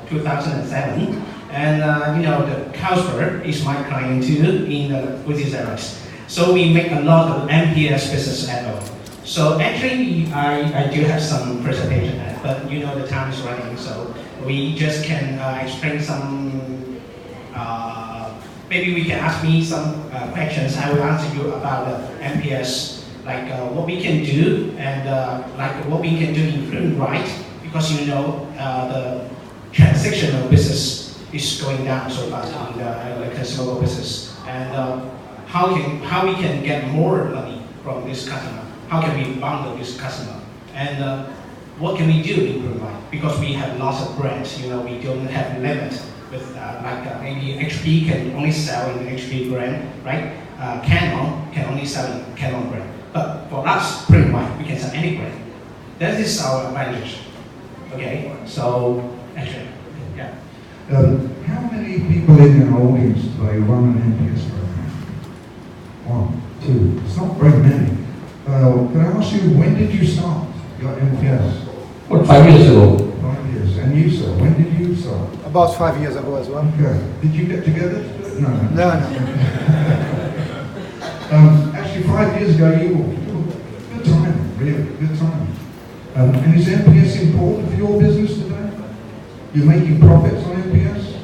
2007. And the Carlsberg is my client too in Uzi Xerox. So we make a lot of MPS business at all. So actually, I do have some presentation, but the time is running, so we just can explain some. Maybe we can ask me some questions. I will answer you about the MPS, like what we can do and like what we can do in Print-Rite, because the transactional business is going down so fast in the consumable business, and how we can get more money from this customer. How can we bundle this customer? And what can we do in Print-Rite? Because we have lots of brands, we don't have limit with maybe HP can only sell in HP brand, right? Canon can only sell in Canon brand. But for us, Print-Rite, we can sell any brand. That is our advantage. Okay, so actually, yeah. How many people in your audience today run an MPS program? 1, 2. It's not very many. Can I ask you, when did you start your MPS? What, 5 years ago? 5 years. And you, sir, when did you start? About 5 years ago as well. Okay. Did you get together to do it? No. No. Actually, 5 years ago, you were good time, really, good time. And is MPS important for your business today? You're making profits on MPS?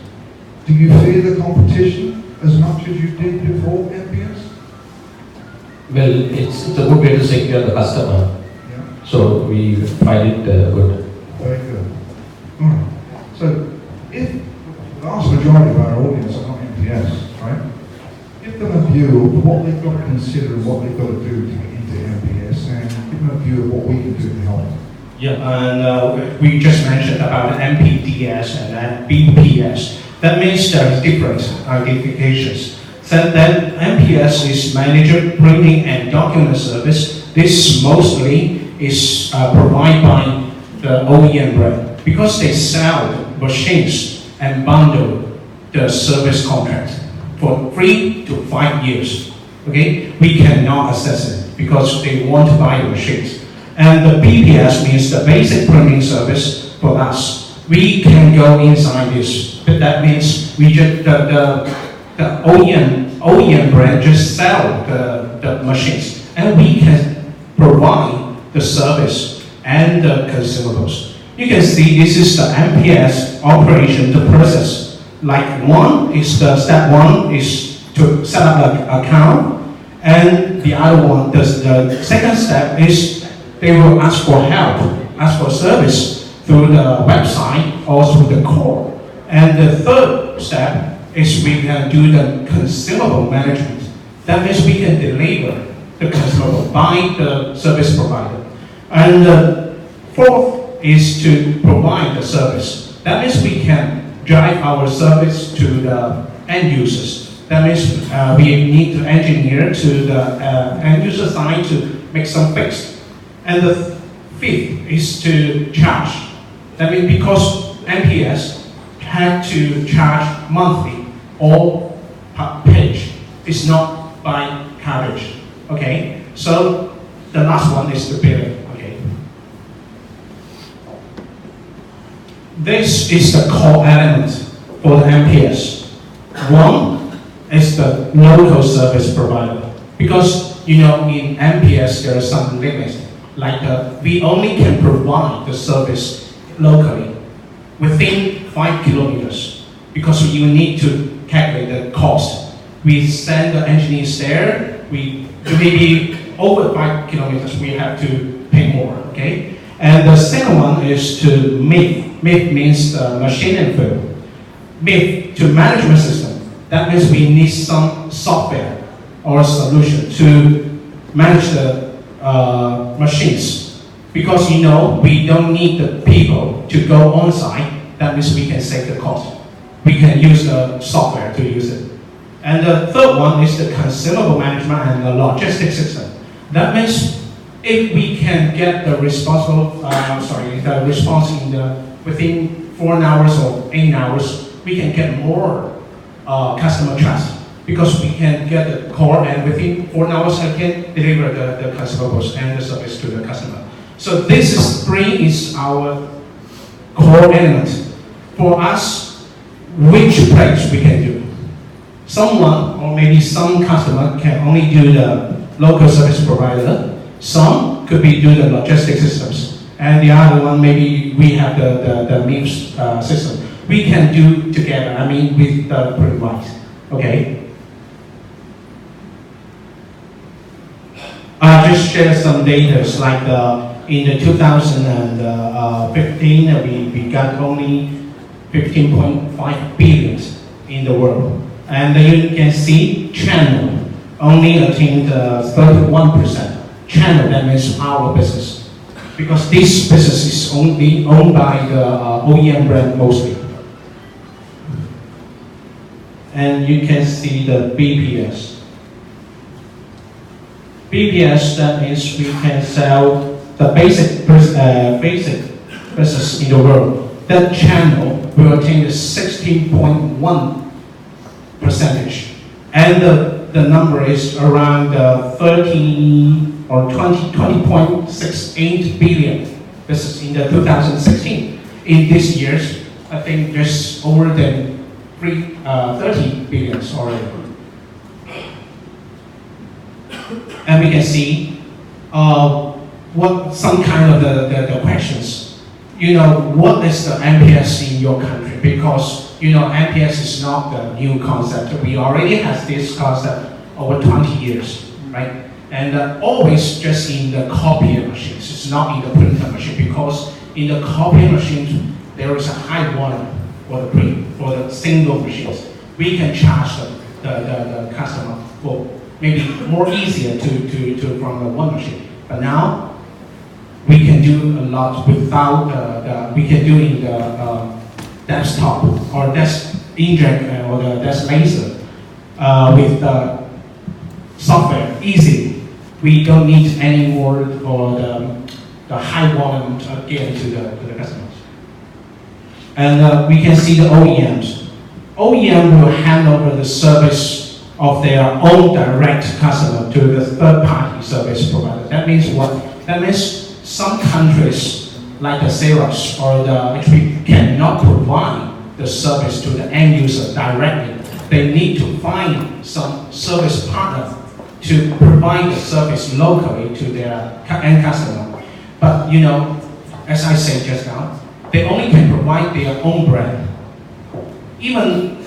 Do you fear the competition as much as you did before MPS? Well, it's a good way to secure the customer. Yeah. So we find it good. Very good. All right. So, if the vast majority of our audience are not MPS, right? Give them a view of what they've got to consider and what they've got to do to get into MPS, and give them a view of what we can do to help them. Yeah, and we just mentioned about MPDS and then BPS. That means there are different identifications. So then MPS is Manager Printing and Document Service. This mostly is provided by the OEM brand because they sell machines and bundle the service contract for 3 to 5 years. Okay, we cannot access it because they want to buy the machines. And the BPS means the basic printing service for us. We can go inside this, but that means we just the OEM brand just sell the machines, and we can provide the service and the consumables. You can see this is the MPS operation, the process. Like step one is to set up an account, and the other one, the second step is they will ask for help, ask for service through the website or through the call. And the third step is we can do the consumable management. That means we can deliver the consumable by the service provider. And the fourth is to provide the service. That means we can drive our service to the end users. That means we need to engineer to the end user side to make some fix. And the fifth is to charge. That means because MPS had to charge monthly or per page. It's not by carriage. Okay? So the last one is the billing. Okay? This is the core element for the MPS. One is the local service provider. Because in MPS there are some limits. Like we only can provide the service locally within 5 kilometers because you need to calculate the cost. We send the engineers there. Maybe over 5 kilometers we have to pay more. Okay. And the second one is to MIF. MIF means the machine and fill. MIF to management system. That means we need some software or solution to manage the machines, because we don't need the people to go on site. That means we can save the cost. we can use the software to use it. And the third one is the consumable management and the logistics system. That means if we can get the response within 4 hours or 8 hours, we can get more customer trust, because we can get the core and within 4 hours I can deliver the consumables and the service to the customer. So this is our core element. For us, which place we can do? Someone or maybe some customer can only do the local service provider. Some could be do the logistic systems, and the other one maybe we have the MIPS system. We can do together. I mean with the Print-Rite. Okay. I just share some data like in the 2015 we got only 15.5 billion in the world. And you can see channel only attained 31%. Channel, that means our business. Because this business is only owned by the OEM brand mostly. And you can see the BPS. BPS, that means we can sell the basic business in the world. That channel will attain 16.1%. And the number is around 20.68 billion. This is in the 2016. In this year's, I think just over than 30 billion already. And we can see what some kind of the questions. You know, what is the MPS in your country? Because you know, MPS is not the new concept. We already have this concept over 20 years, right? And always just in the copying machines. It's not in the printer machine, because in the copying machine there is a high volume for the print, for the single machines. We can charge the customer for maybe more easier to from the one machine. But now we can do a lot without we can do in the desktop or desk inkjet or the desk laser with the software easy. We don't need any more for the high volume again to the customers. And we can see the OEMs. OEM will hand over the service of their own direct customer to the third-party service provider. That means what? That means some countries like the Xerox or the HP cannot provide the service to the end user directly. They need to find some service partner to provide the service locally to their end customer. But you know, as I said just now, they only can provide their own brand. Even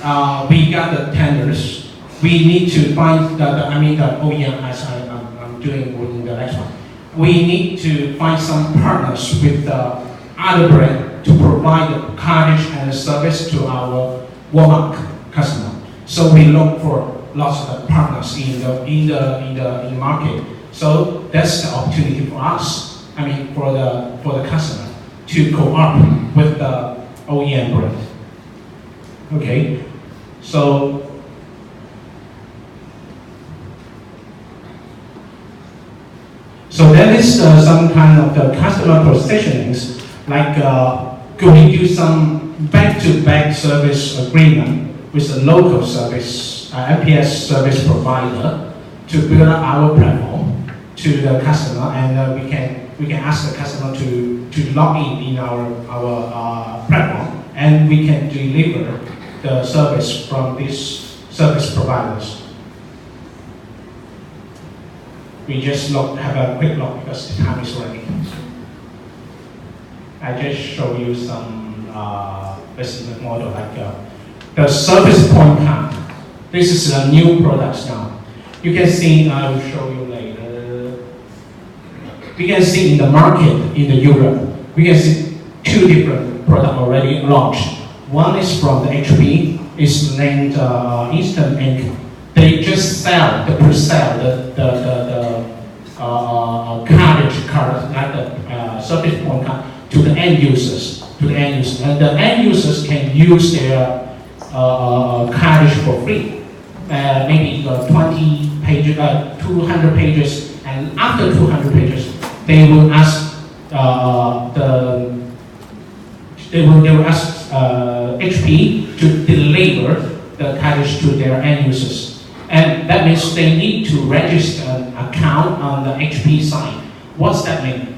we got the tenders, we need to find the OEM, as I'm doing in the next one. We need to find some partners with the other brand to provide the cartridge and the service to our Walmart customer. So we look for lots of partners in the market. So that's the opportunity for us. I mean, for the customer to co-op with the OEM brand. Okay, so. So that is some kind of the customer positionings, like could we do some back-to-back service agreement with a local service, MPS service provider to build up our platform to the customer, and we can ask the customer to log in our platform, and we can deliver the service from these service providers. We just have a quick look because the time is running. I just show you some business model like the service point count. This is a new product now. You can see, I will show you later. We can see in the market in the Europe, we can see two different products already launched. One is from the HP, it's named Instant Ink. They just sell, pre-sell the cartridge card, like the service point card, to the end users. And the end users can use their cartridge for free. Maybe 20 pages, 200 pages, and after 200 pages, they will ask HP to deliver the cartridge to their end users. And that means they need to register an account on the HP side. What's that mean?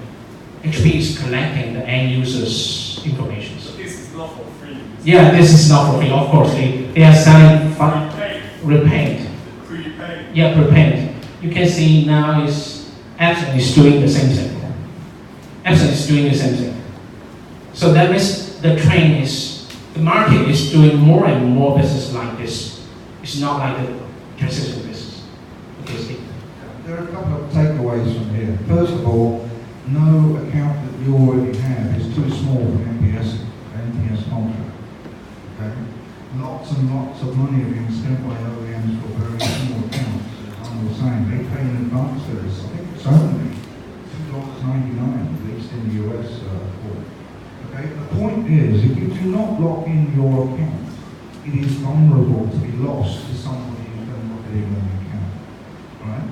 HP is collecting the end users' information. So this is not for free. Yeah, this is not for free, of course. They are selling repaint. Prepaid. Yeah, prepaid. You can see now Epson is doing the same thing. Epson is doing the same thing. So that means the market is doing more and more business like this. It's not like the transition business. Okay, Steve. There are a couple of takeaways from here. First of all, no account that you already have is too small for an NPS contract. Okay? Lots and lots of money are being spent by OEMs for very small accounts. As I was saying, they pay in advance for this. I think it's only $2.99, at least in the US for it. Okay? The point is, if you do not lock in your account, it is vulnerable to be lost to somebody who's going to look at it on the account. Right?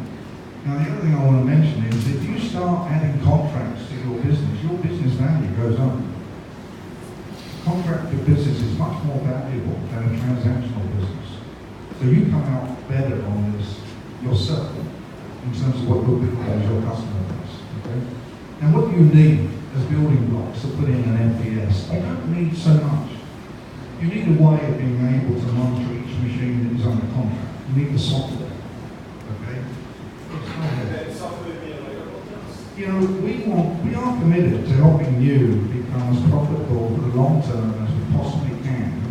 Now, the other thing I want to mention is if you start adding contracts to your business value goes up. Contracted business is much more valuable than a transactional business. So you come out better on this yourself in terms of what you're building as your customer base. Okay? Now, what do you need as building blocks to put in an NPS? You don't need so much. You need a way of being able to monitor each machine that is under contract. You need the software. Okay? You know, we are committed to helping you become as profitable for the long term as we possibly can,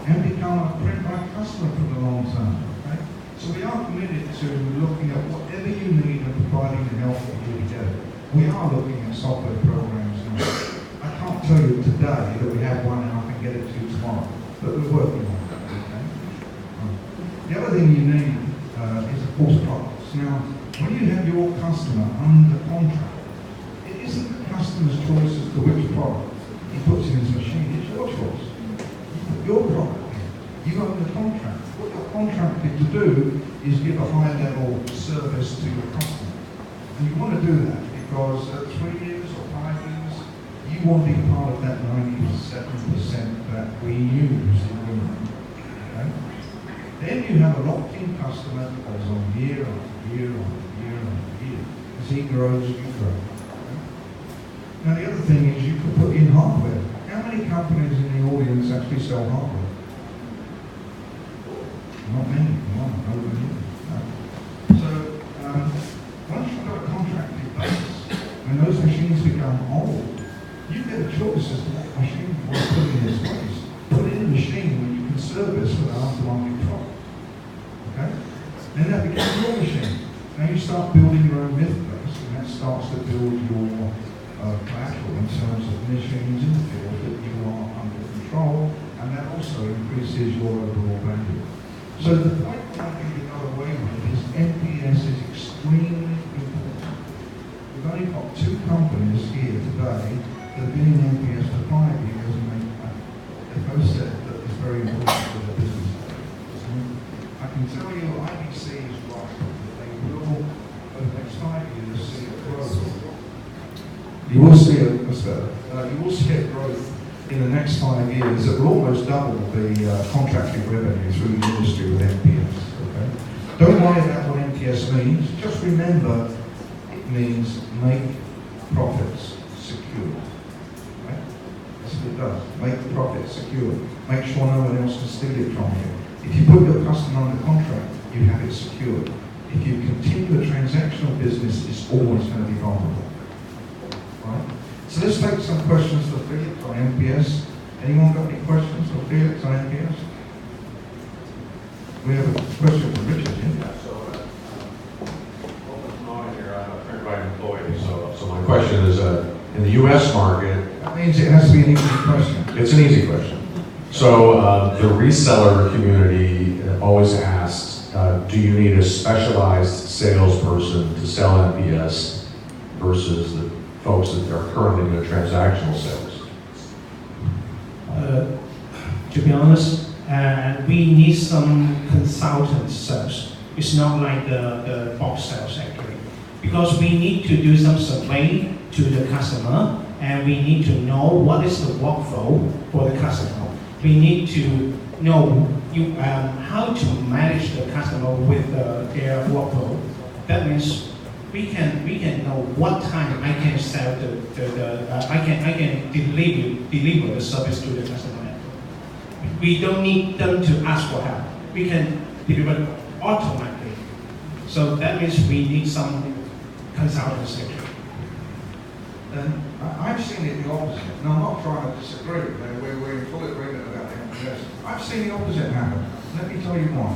and become a Print-Rite customer for the long term. Okay? So we are committed to looking at whatever you need and providing the help that you get. We are looking at software programs now. I can't tell you today that we have one and I can get it to you tomorrow, but we're working on that. Okay? The other thing you need is, of course, products. Now, when you have your customer under contract, it isn't the customer's choice as to which product he puts in his machine, it's your choice. You put your product in, you own the contract. What you're contracted to do is give a high-level service to your customer. And you want to do that because at 3 years or 5 years, you want to be part of that 97% that we use in England. Okay? Then you have a locked-in customer that goes on year on year on year on year. As he grows, you grow. Okay? Now the other thing is you can put in hardware. How many companies in the audience actually sell hardware? Not many. Over here. No. So once you've got a contracted base, when those machines become old, you get a choice as to what machine you want to put in its place. Put in a machine where you can service with an aftermarket truck. Okay? Then that becomes your machine. Now you start building your own myth base, and that starts to build your collateral in terms of machines in the field that you are under control, and that also increases your overall value. So the point that I think you've got away with is NPS is extremely important. We've only got 2 companies here today that have been in NPS for 5 years, and they both said that it's very important for their business. So I can tell you IBC is right, that they will, over the next 5 years, see a growth. You will see a growth in the next 5 years that will almost double the contracting revenue through the industry with NPS. Okay? Don't worry about what NPS means. Just remember, it means make profits secure. Right? That's what it does. Make the profits secure. Make sure no one else can steal it from you. If you put your customer under contract, you have it secured. If you continue a transactional business, it's always going to be vulnerable. Right? So let's take some questions for Felix on NPS. Anyone got any questions for Felix on NPS? We have a question from Richard here. Yeah, so open here, I'm a Print-Rite employee, so my question is, in the U.S. market... That means it has to be an easy question. It's an easy question. So the reseller community always asks, do you need a specialized salesperson to sell NPS versus the folks that are currently doing transactional sales? To be honest, we need some consultant sales. It's not like the box sales actually. Because we need to do some survey to the customer, and we need to know what is the workflow for the customer. We need to know how to manage the customer with their workflow. That means we can know what time I can sell I can deliver the service to the customer. We don't need them to ask for help. We can deliver automatically. So that means we need some consultancy. And I've seen it the opposite. And I'm not trying to disagree. We're in full agreement about MPS. I've seen the opposite happen. Let me tell you why.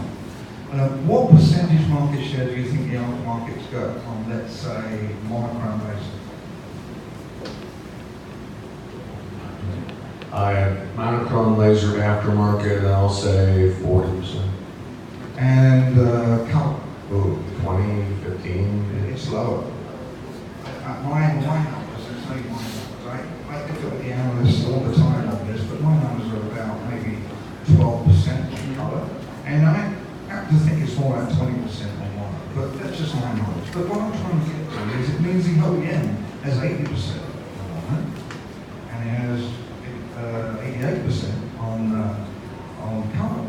What percentage market share do you think the aftermarket's got on, let's say, monochrome laser? Monochrome laser aftermarket, I'll say 40%. And color? 20, 15. It's lower. My numbers, it's only my numbers. I look at the analysts all the time on this, but my numbers are about maybe 12% color. And I have to think it's more like 20% on one. But that's just my knowledge. But what I'm trying to get to is it means the OEM has 80% on it, and it has 88% on color.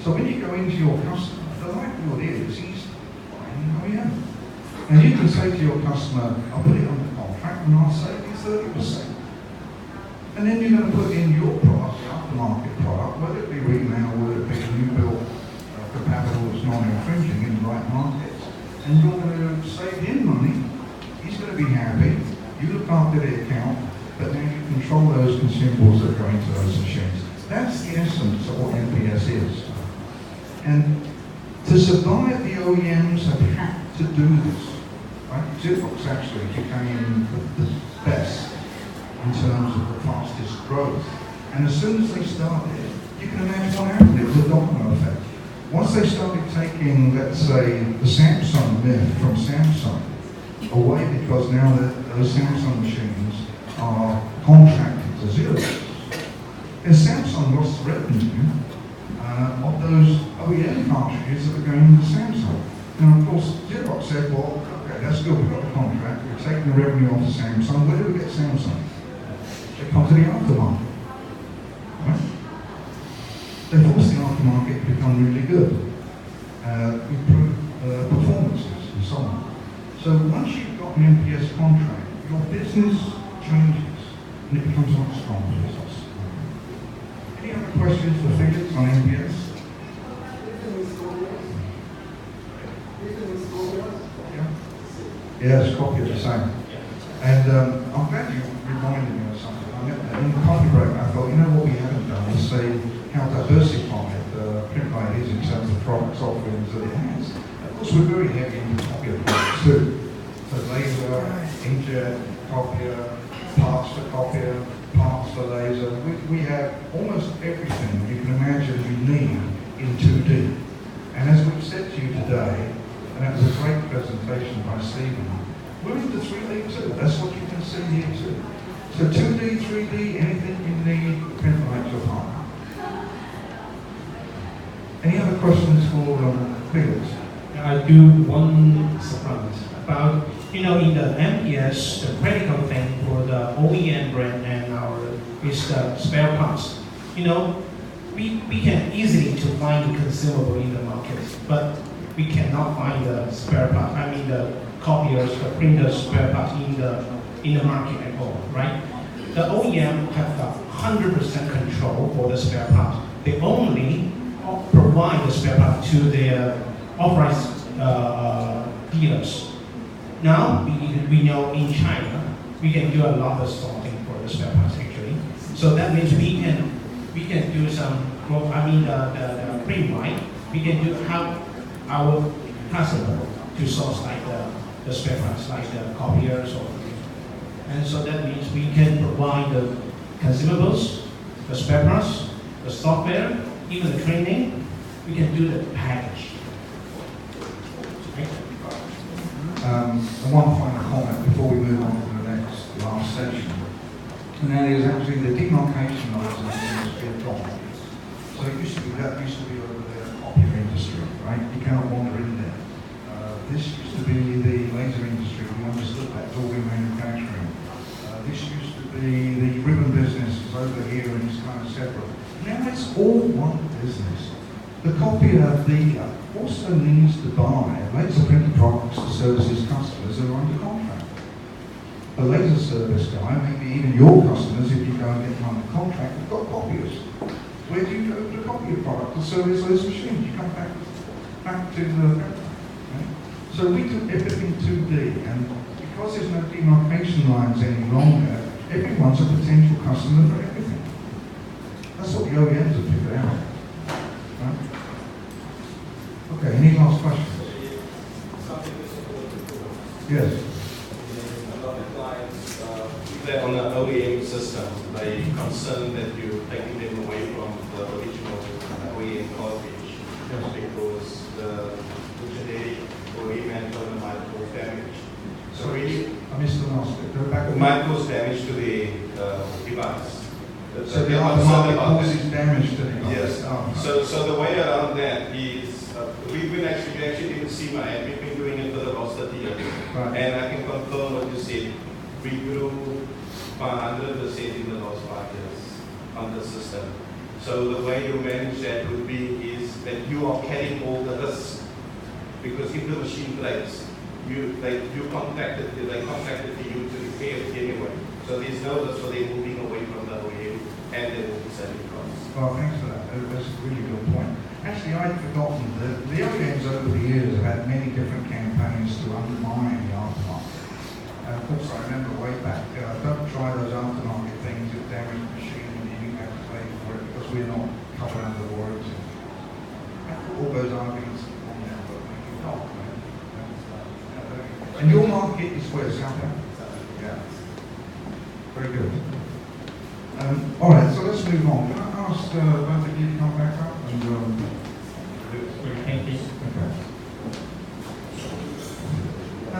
So when you go into your customer, the likelihood is he's buying an OEM. And you can say to your customer, I'll put it on the contract and I'll save you 30%. And then you're going to put in your product, the aftermarket product, whether it be retail, whether it be new build compatible that's non-infringing in the right markets. And you're going to save him money, he's going to be happy, you look after the account, but now you control those consumables that go into those machines. That's the essence of what MPS is. And to survive, the OEMs have had to do this. Right? Xerox actually became the best in terms of the fastest growth. And as soon as they started, you can imagine what happened. It was a domino effect. Once they started taking, let's say, the Samsung myth from Samsung away, because now those Samsung machines are contracted to Xerox, and Samsung lost the revenue of those OEM cartridges that were going to Samsung. Now, of course, Xerox said, well, okay, that's good, we've got the contract, we're taking the revenue off of Samsung, where do we get Samsung? They come to the aftermarket. Right? They force the aftermarket to become really good, improve performances and so on. So once you've got an MPS contract, your business changes and it becomes a lot stronger business. Any other questions for figures on MPS? Yeah, it's a copy of the same. And I'm glad you reminded me of something. In the coffee break, I thought, you know what we haven't done is say how diversified Print-Rite is in terms of products offerings that it has. Of course, we're very heavy in copier products too. So laser, inkjet, copier, parts for copier, parts for laser. We have almost everything you can imagine you need in 2D. And as we've said to you today, and that was a great presentation by Stephen, we're into 3D too. That's what you can see here too. So 2D, 3D, anything you need, Print-Rite's your partner. Any other questions for Felix? I do one surprise about, in the MPS, the critical thing for the OEM brand and our is the spare parts. We can easily to find the consumable in the market, but we cannot find the spare part. I mean the copiers, the printers spare parts in the market at all, right? The OEM have 100% control for the spare parts. They only provide the spare part to their authorized dealers. Now we know in China we can do a lot of sorting for the spare parts actually. So that means we can do some. The Print-Rite, we can help our customer to source like the spare parts, like the copiers and so that means we can provide the consumables, the spare parts, the software, even the training. We can do the package. And one final comment before we move on to the last session, and that is actually the demarcation lines in the industry are gone. So that used to be here and it's kind of separate. Now it's all one business. The copier dealer also needs to buy laser printed products to service his customers who are under contract. The laser service guy, maybe even your customers, if you go and get them under contract, have got copiers. Where do you go to copy a product to service those machines? You come back to the factory. Right? So we took everything 2D, and because there's no demarcation lines any longer, everyone's a potential customer for everything. That's what the OEMs have figured out. Right? Okay, any last questions? Yes. A lot of clients, they're on the OEM system, they concerned that you're taking them away from the original OEM cartridge because the generic OEM antenna might cause damage. So really, I missed the last bit. Go back. it might cause damage to the device. So the aftermarket causes damage to the device? Yes. Oh, So the way around that is, you actually didn't see my ad, we've been doing it for the last 30 years. Right. And I can confirm what you said. We grew by 100% in the last 5 years on the system. So the way you manage that would be is that you are carrying all the risks. Because if the machine breaks, they contacted you to repair it anyway. So there's no risk for them moving away from the OEM and they will be saving costs. Well, thanks for that. That's a really good point. Actually, I'd forgotten that the OEMs over the years have had many different campaigns to undermine the aftermarket. Of course, I remember way back, don't try those aftermarket things with damaged machine and you have to pay for it because we're not covered under the warranty. All those arguments on there, but you're not. And your market is where? South Africa? Yeah. Very good. All right, so let's move on. Can I ask both of you to come back up? And, Thank you.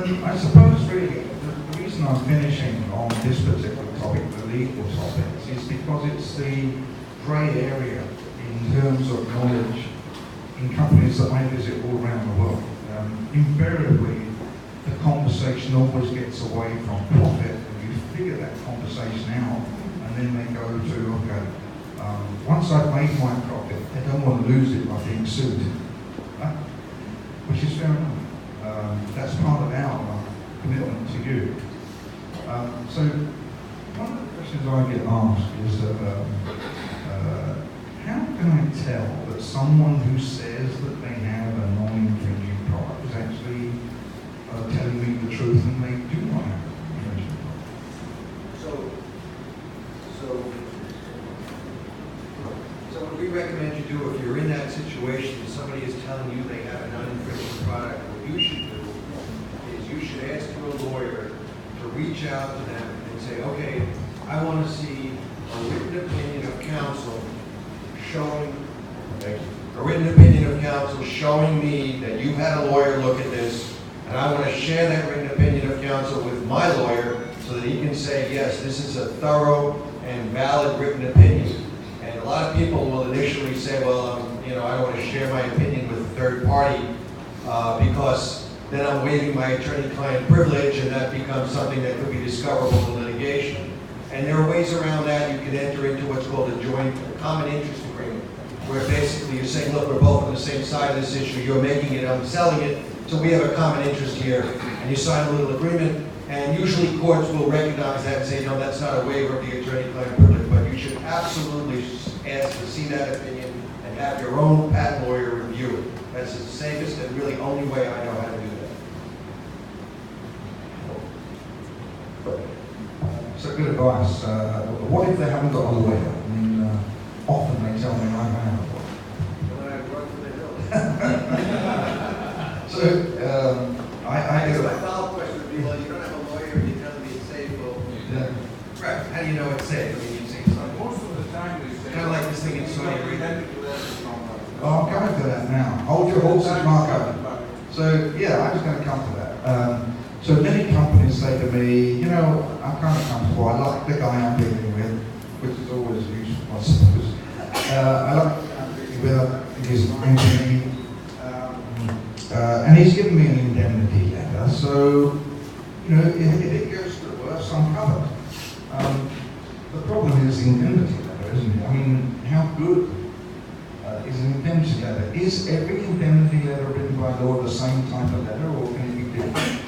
okay. I suppose really the reason I'm finishing on this particular topic, the legal topics, is because it's the grey area in terms of knowledge in companies that I visit all around the world. Invariably, the conversation always gets away from profit, and you figure that conversation out, and then they go to, okay, once I've made my profit, I don't want to lose it by being sued, which is fair enough. That's part of our commitment to you. So one of the questions I get asked is how can I tell that someone who says that they have a non-infringing product is actually telling me the truth and they do not have an infringing product? So what we recommend you do if you're in that situation and somebody is telling you they have a non-infringing product, what you should do is you should ask your lawyer to reach out to them and say, okay, I want to see a written opinion of counsel showing me that you've had a lawyer look at this, and I want to share that written opinion of counsel with my lawyer so that he can say, yes, this is a thorough and valid written opinion. And a lot of people will initially say, well, I don't want to share my opinion with a third party because then I'm waiving my attorney-client privilege, and that becomes something that could be discoverable in litigation. And there are ways around that. You can enter into what's called a joint common interest agreement, where basically you're saying, look, we're both on the same side of this issue. You're making it, I'm selling it, so we have a common interest here. And you sign a little agreement, and usually courts will recognize that and say, no, that's not a waiver of the attorney-client privilege, but you should absolutely ask to see that opinion and have your own patent lawyer review it. That's the safest and really only way I know how to do that. So good advice. What if they haven't got a lawyer? I mean, often they tell me I have one. When I run for the hill. So I do. My follow-up question would be, well, you don't have a lawyer, you're telling me it's safe, well, Yeah. right, how do you know it's safe? I mean, you say something. Most of the time they say. Kind of like this thing in Saudi Arabia. Oh, I'm coming to that now. Hold your horses, Marco. So yeah, I was going to come to that. So many companies say to me, I'm kind of comfortable. I like the guy I'm dealing with, which is always useful, I suppose. I like the guy I'm dealing with. I think he's fine to me. And he's given me an indemnity letter. So, if it goes to the worst, I'm covered. The problem is the indemnity letter good is an indemnity letter. Is every indemnity letter written by law the same type of letter, or can it be different?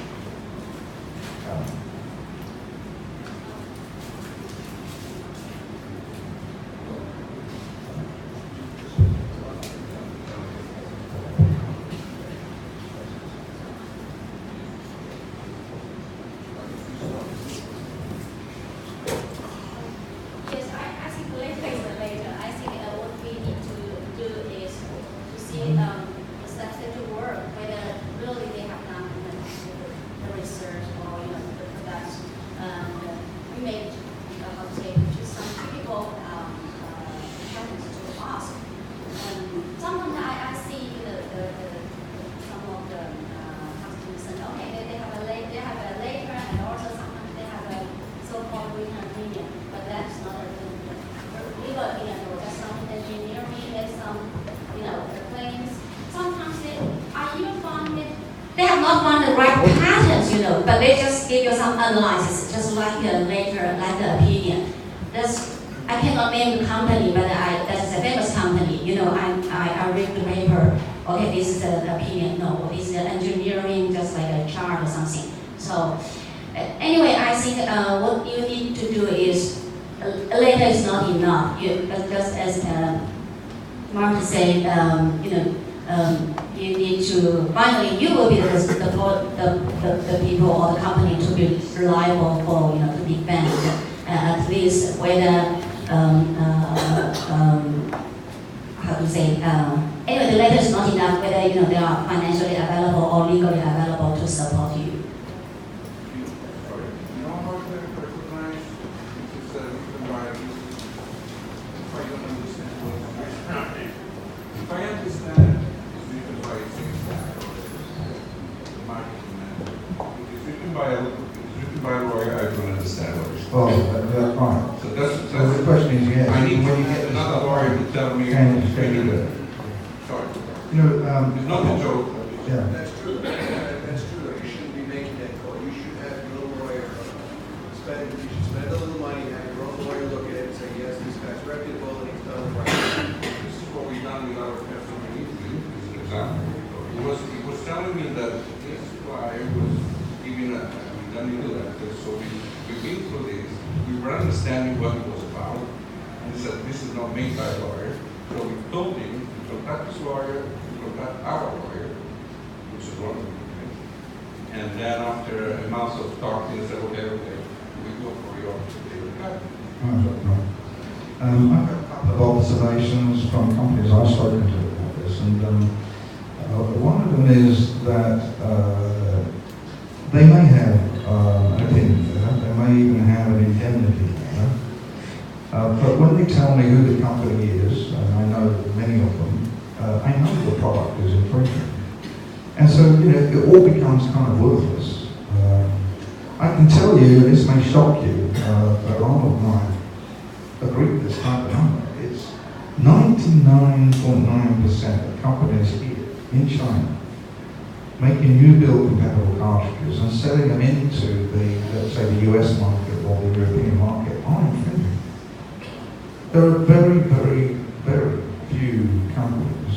Yes, I think later is the later. I think what we need to do is to see the statutory work, whether really they have done the research or the products. We may how to say to some people happens to us. Sometimes I see some of the customers say, okay, they have a later, and also sometimes they have a so-called written opinion, but that's not a legal opinion, or there's some engineering, there's some, the claims. Sometimes they have not found the right patterns, but they just give you some analysis, just like later, like the opinion. I cannot name the company, but that's a famous company. I read the paper. Okay, this is an opinion. No, this is engineering, just like a chart or something. So anyway, I think what you need to do is later is not enough. But just as Mark said, you need to finally you will be the people or the company to be reliable for to be banned. At least whether how to say anyway the letter is not enough, whether they are financially available or legally available to support you. If I understand it's written by a sales guy or the marketing man, if it's written by a lawyer, I don't understand what it's Well, that's fine. So So the question is, yes. I need when you get another lawyer to tell me. Can you do it? Sorry. It's not a joke. Yeah. That's true. That's true. You shouldn't be making that call. You should have your own lawyer you should spend a little money, have your own lawyer look at it and say, yes, this guy's reputable and he's done it right. This is what we've done with our customer interview, as an example. He was telling me that this guy was giving a letter, so we've been through this, we were understanding what it was about, and he said, this is not made by a lawyer, so we told him to contact his lawyer, to contact our lawyer, which is one of the things. And then after a month of talking, he said, okay, we go for your card. I've got a couple of observations from companies I've spoken to about this, and one of them is that they may have an opinion, they may even have an indemnity, but when they tell me who the company is, and I know many of them, I know the product is infringing. And so, it all becomes kind of worthless. I can tell you, this may shock you, but all of mine agree with this type of number. It's 99.9% of companies here in China making new build compatible cartridges and selling them into the, let's say, the US market or the European market are infringing. There are very, very, very few companies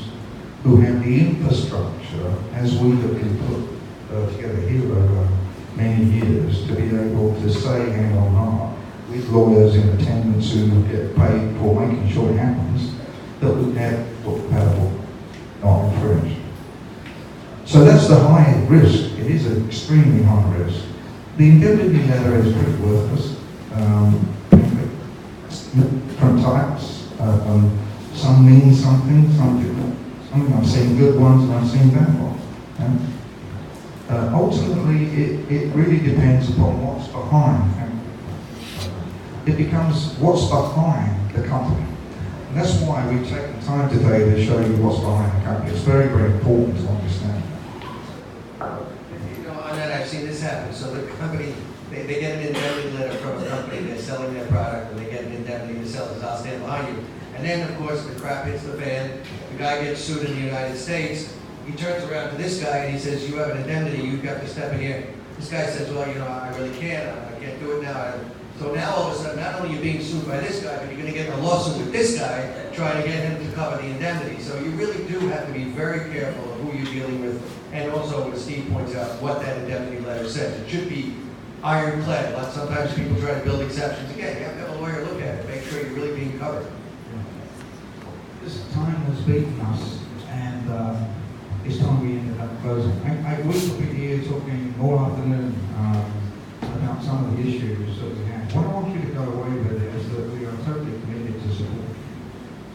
who have the infrastructure, as we have been put together here over many years, to be able to say, hang on, with lawyers in attendance who get paid for making sure it happens, that we have book compatible, not infringed. So that's the high risk. It is an extremely high risk. The indemnity letter is pretty worthless. Different types. Some mean something, some don't. I've seen good ones and I've seen bad ones. Ultimately, it really depends upon what's behind. It becomes what's behind the company. And that's why we've taken time today to show you what's behind the company. It's very, very important to understand that. On that, I've seen this happen. So the company, they get an indemnity letter from a company, they're selling their product, and they get an indemnity to sell it, I'll stand behind you. And then, of course, the crap hits the fan, the guy gets sued in the United States, he turns around to this guy and he says, you have an indemnity, you've got to step in here. This guy says, well, I really can't do it now. So now all of a sudden, not only are you being sued by this guy, but you're going to get in a lawsuit with this guy trying to get him to cover the indemnity. So you really do have to be very careful of who you're dealing with, and also, as Steve points out, what that indemnity letter says. It should be ironclad. Like sometimes people try to build exceptions. Again, you have to have a lawyer look at it, make sure you're really being covered. This time has beaten us, and it's time we ended up closing. We could be here talking all afternoon about some of the issues that we have. What I want you to go away with is that we are totally committed to support you,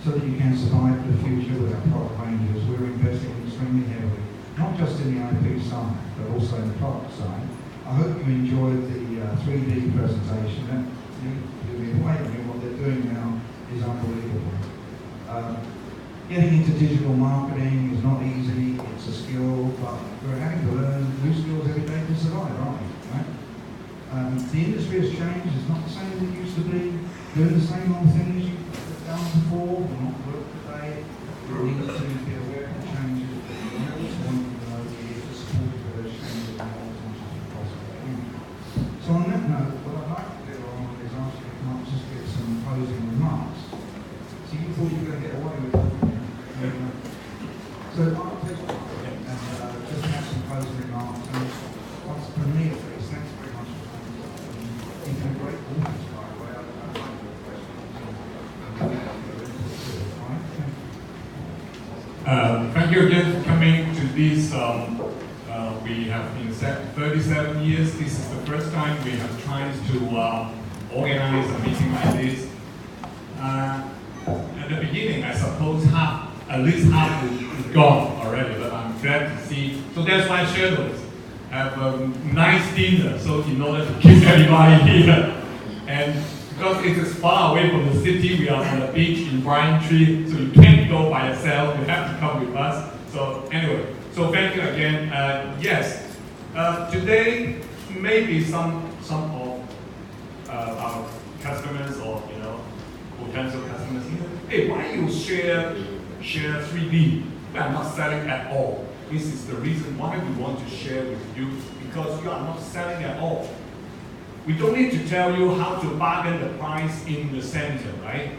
so that you can survive for the future with our product ranges. We're investing extremely heavily, not just in the IP side, but also in the product side. I hope you enjoyed the 3D presentation. You've been waiting. What they're doing now is unbelievable. Getting into digital marketing is not easy. It's a skill, but we're having to learn new skills every day to survive, aren't we? Right? The industry has changed. It's not the same as it used to be. Doing the same old things you've done before will not work today. We need to be aware of the changes. We always want to know the support for those changes and all as much as we possibly can. So on that note, what I'd like to do is ask you to come up just give some closing remarks. So you thought you were going to get away with it. So I'll take and just have some closing remarks. And once from me, please, thanks very much for coming. You've been great audience, by the way. I'd like your questions. Thank you again for coming to this. We have been set 37 years. This is the first time we have tried to organize a meeting like this. At the beginning, I suppose at least half is gone already, but I'm glad to see. So that's why shadows have a nice dinner, so in order to keep everybody here. And because it is far away from the city, we are on the beach in Braintree, so you can't go by yourself, you have to come with us. So anyway, so thank you again. Yes, today maybe some of our customers or potential customers here, hey, why you share 3D? We are not selling at all. This is the reason why we want to share with you, because you are not selling at all. We don't need to tell you how to bargain the price in the center, right?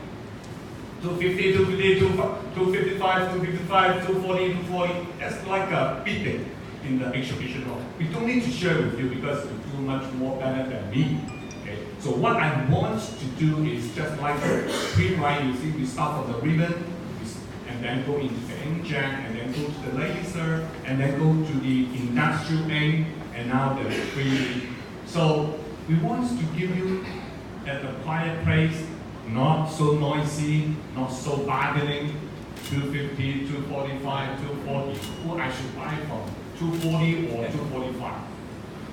250, 250, 255, 255, 240, 240. That's like a bidding in the exhibition hall. We don't need to share with you because you do much more better than me. Okay? So what I want to do is just like Print-Rite. You see, we start from the ribbon, and then go into the inkjet, and then go to the laser, and then go to the industrial ink, and now the 3D. So we want to give you at a quiet place, not so noisy, not so bargaining, 250, 245, 240, who I should buy from, 240 or 245.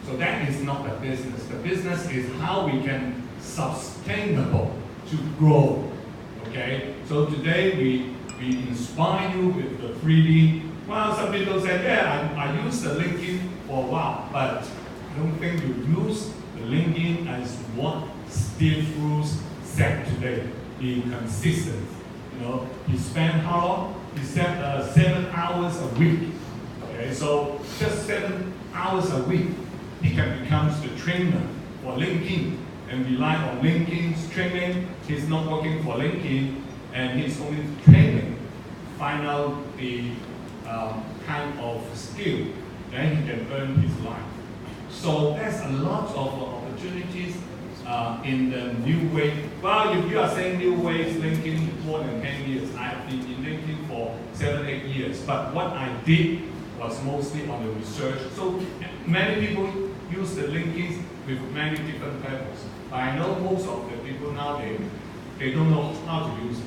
So that is not the business. The business is how we can sustainable to grow. Okay? So today we inspire you with the 3D. Well, some people say, yeah, I used the linking for a while, but I don't think you use the linking as what Steve Bruce said today. Be consistent. He spent how long? He said 7 hours a week. Okay, so just 7 hours a week, he can become the trainer for linking and rely on linking's training. He's not working for linking, and he's only training, find out the kind of skill, then he can earn his life. So there's a lot of opportunities in the new way. Well, if you are saying new ways, linking more than 10 years, I have been in linking for 7-8 years. But what I did was mostly on the research. So many people use the linkings with many different purposes. But I know most of the people now, they don't know how to use it.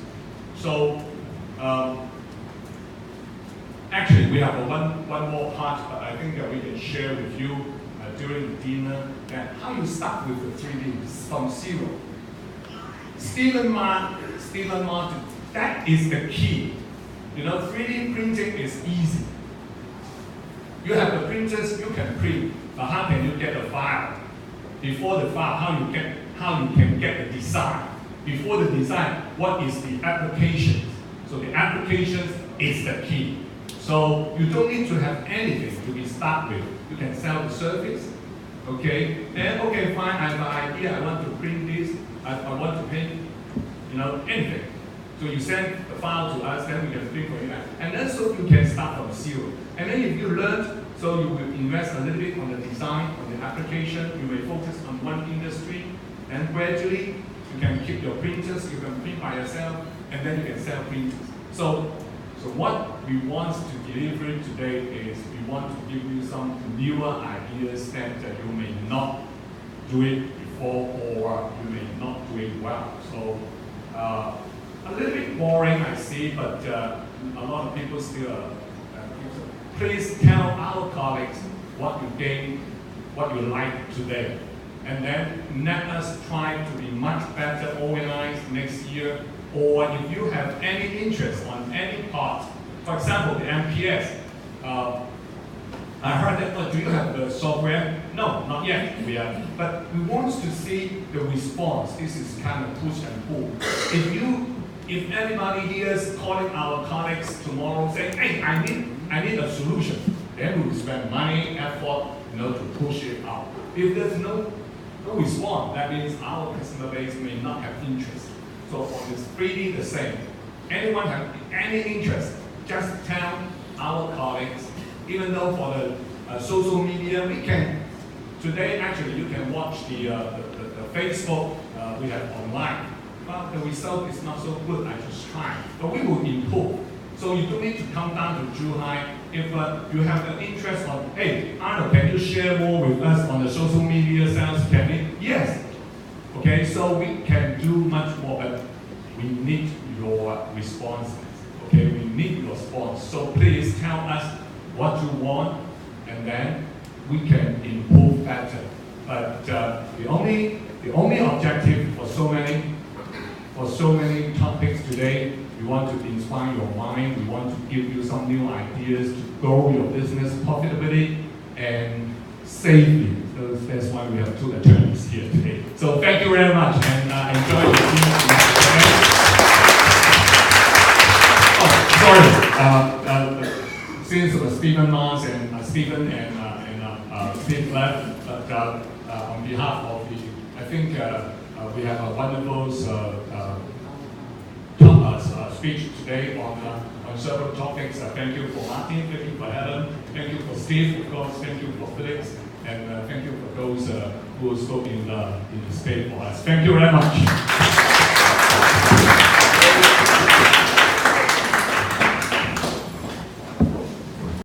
So actually, we have one more part, but I think that we can share with you during the dinner, that how you start with the 3D from zero. Stephen Martin, that is the key. 3D printing is easy. You have the printers, you can print, but how can you get a file? Before the file, how you can get the design? Before the design, what is the application? So the application is the key. So you don't need to have anything to be started with. You can sell the service, Okay, then okay, fine, I have an idea, I want to print this, I want to paint, anything. So you send the file to us, then we can print for you. And then so you can start from zero. And then if you learn, so you will invest a little bit on the design, on the application, you may focus on one industry, and gradually you can keep your printers, you can print by yourself, and then you can sell printers. So what we want to deliver today is we want to give you some newer ideas that you may not do it before or you may not do it well. So a little bit boring, I see, but a lot of people still please tell our colleagues what you gain, what you like today. And then let us try to be much better organized next year. Or if you have any interest on any part, for example, the MPS. I heard that, do you have the software? No, not yet. But we want to see the response. This is kind of push and pull. If everybody here is calling our colleagues tomorrow saying, hey, I need a solution, then we will spend money, effort, to push it out. If there's no response, that means our customer base may not have interest. So for this 3D, the same. Anyone have any interest, just tell our colleagues. Even though for the social media, we can, today actually you can watch the Facebook we have online. But the result is not so good, I just tried. But we will improve. So you don't need to come down to Zhuhai. If you have an interest on, hey, Arnold, can you share more with us on the social media sales campaign? Yes. Okay, so we can do much more, but we need your responses. Okay, we need your response. So please tell us what you want, and then we can improve better. But the only objective for so many topics today, we want to inspire your mind. We want to give you some new ideas to grow your business profitably and safely. So that's why we have two attorneys here today. So thank you very much, and enjoy the meeting. Since Stephen Mars and Stephen and Steve left, but on behalf of I think we have a wonderful speech today on several topics. Thank you for Martin, thank you for Helen, thank you for Steve, of course, thank you for Felix, and thank you for those who spoke in the stage for us. Thank you very much.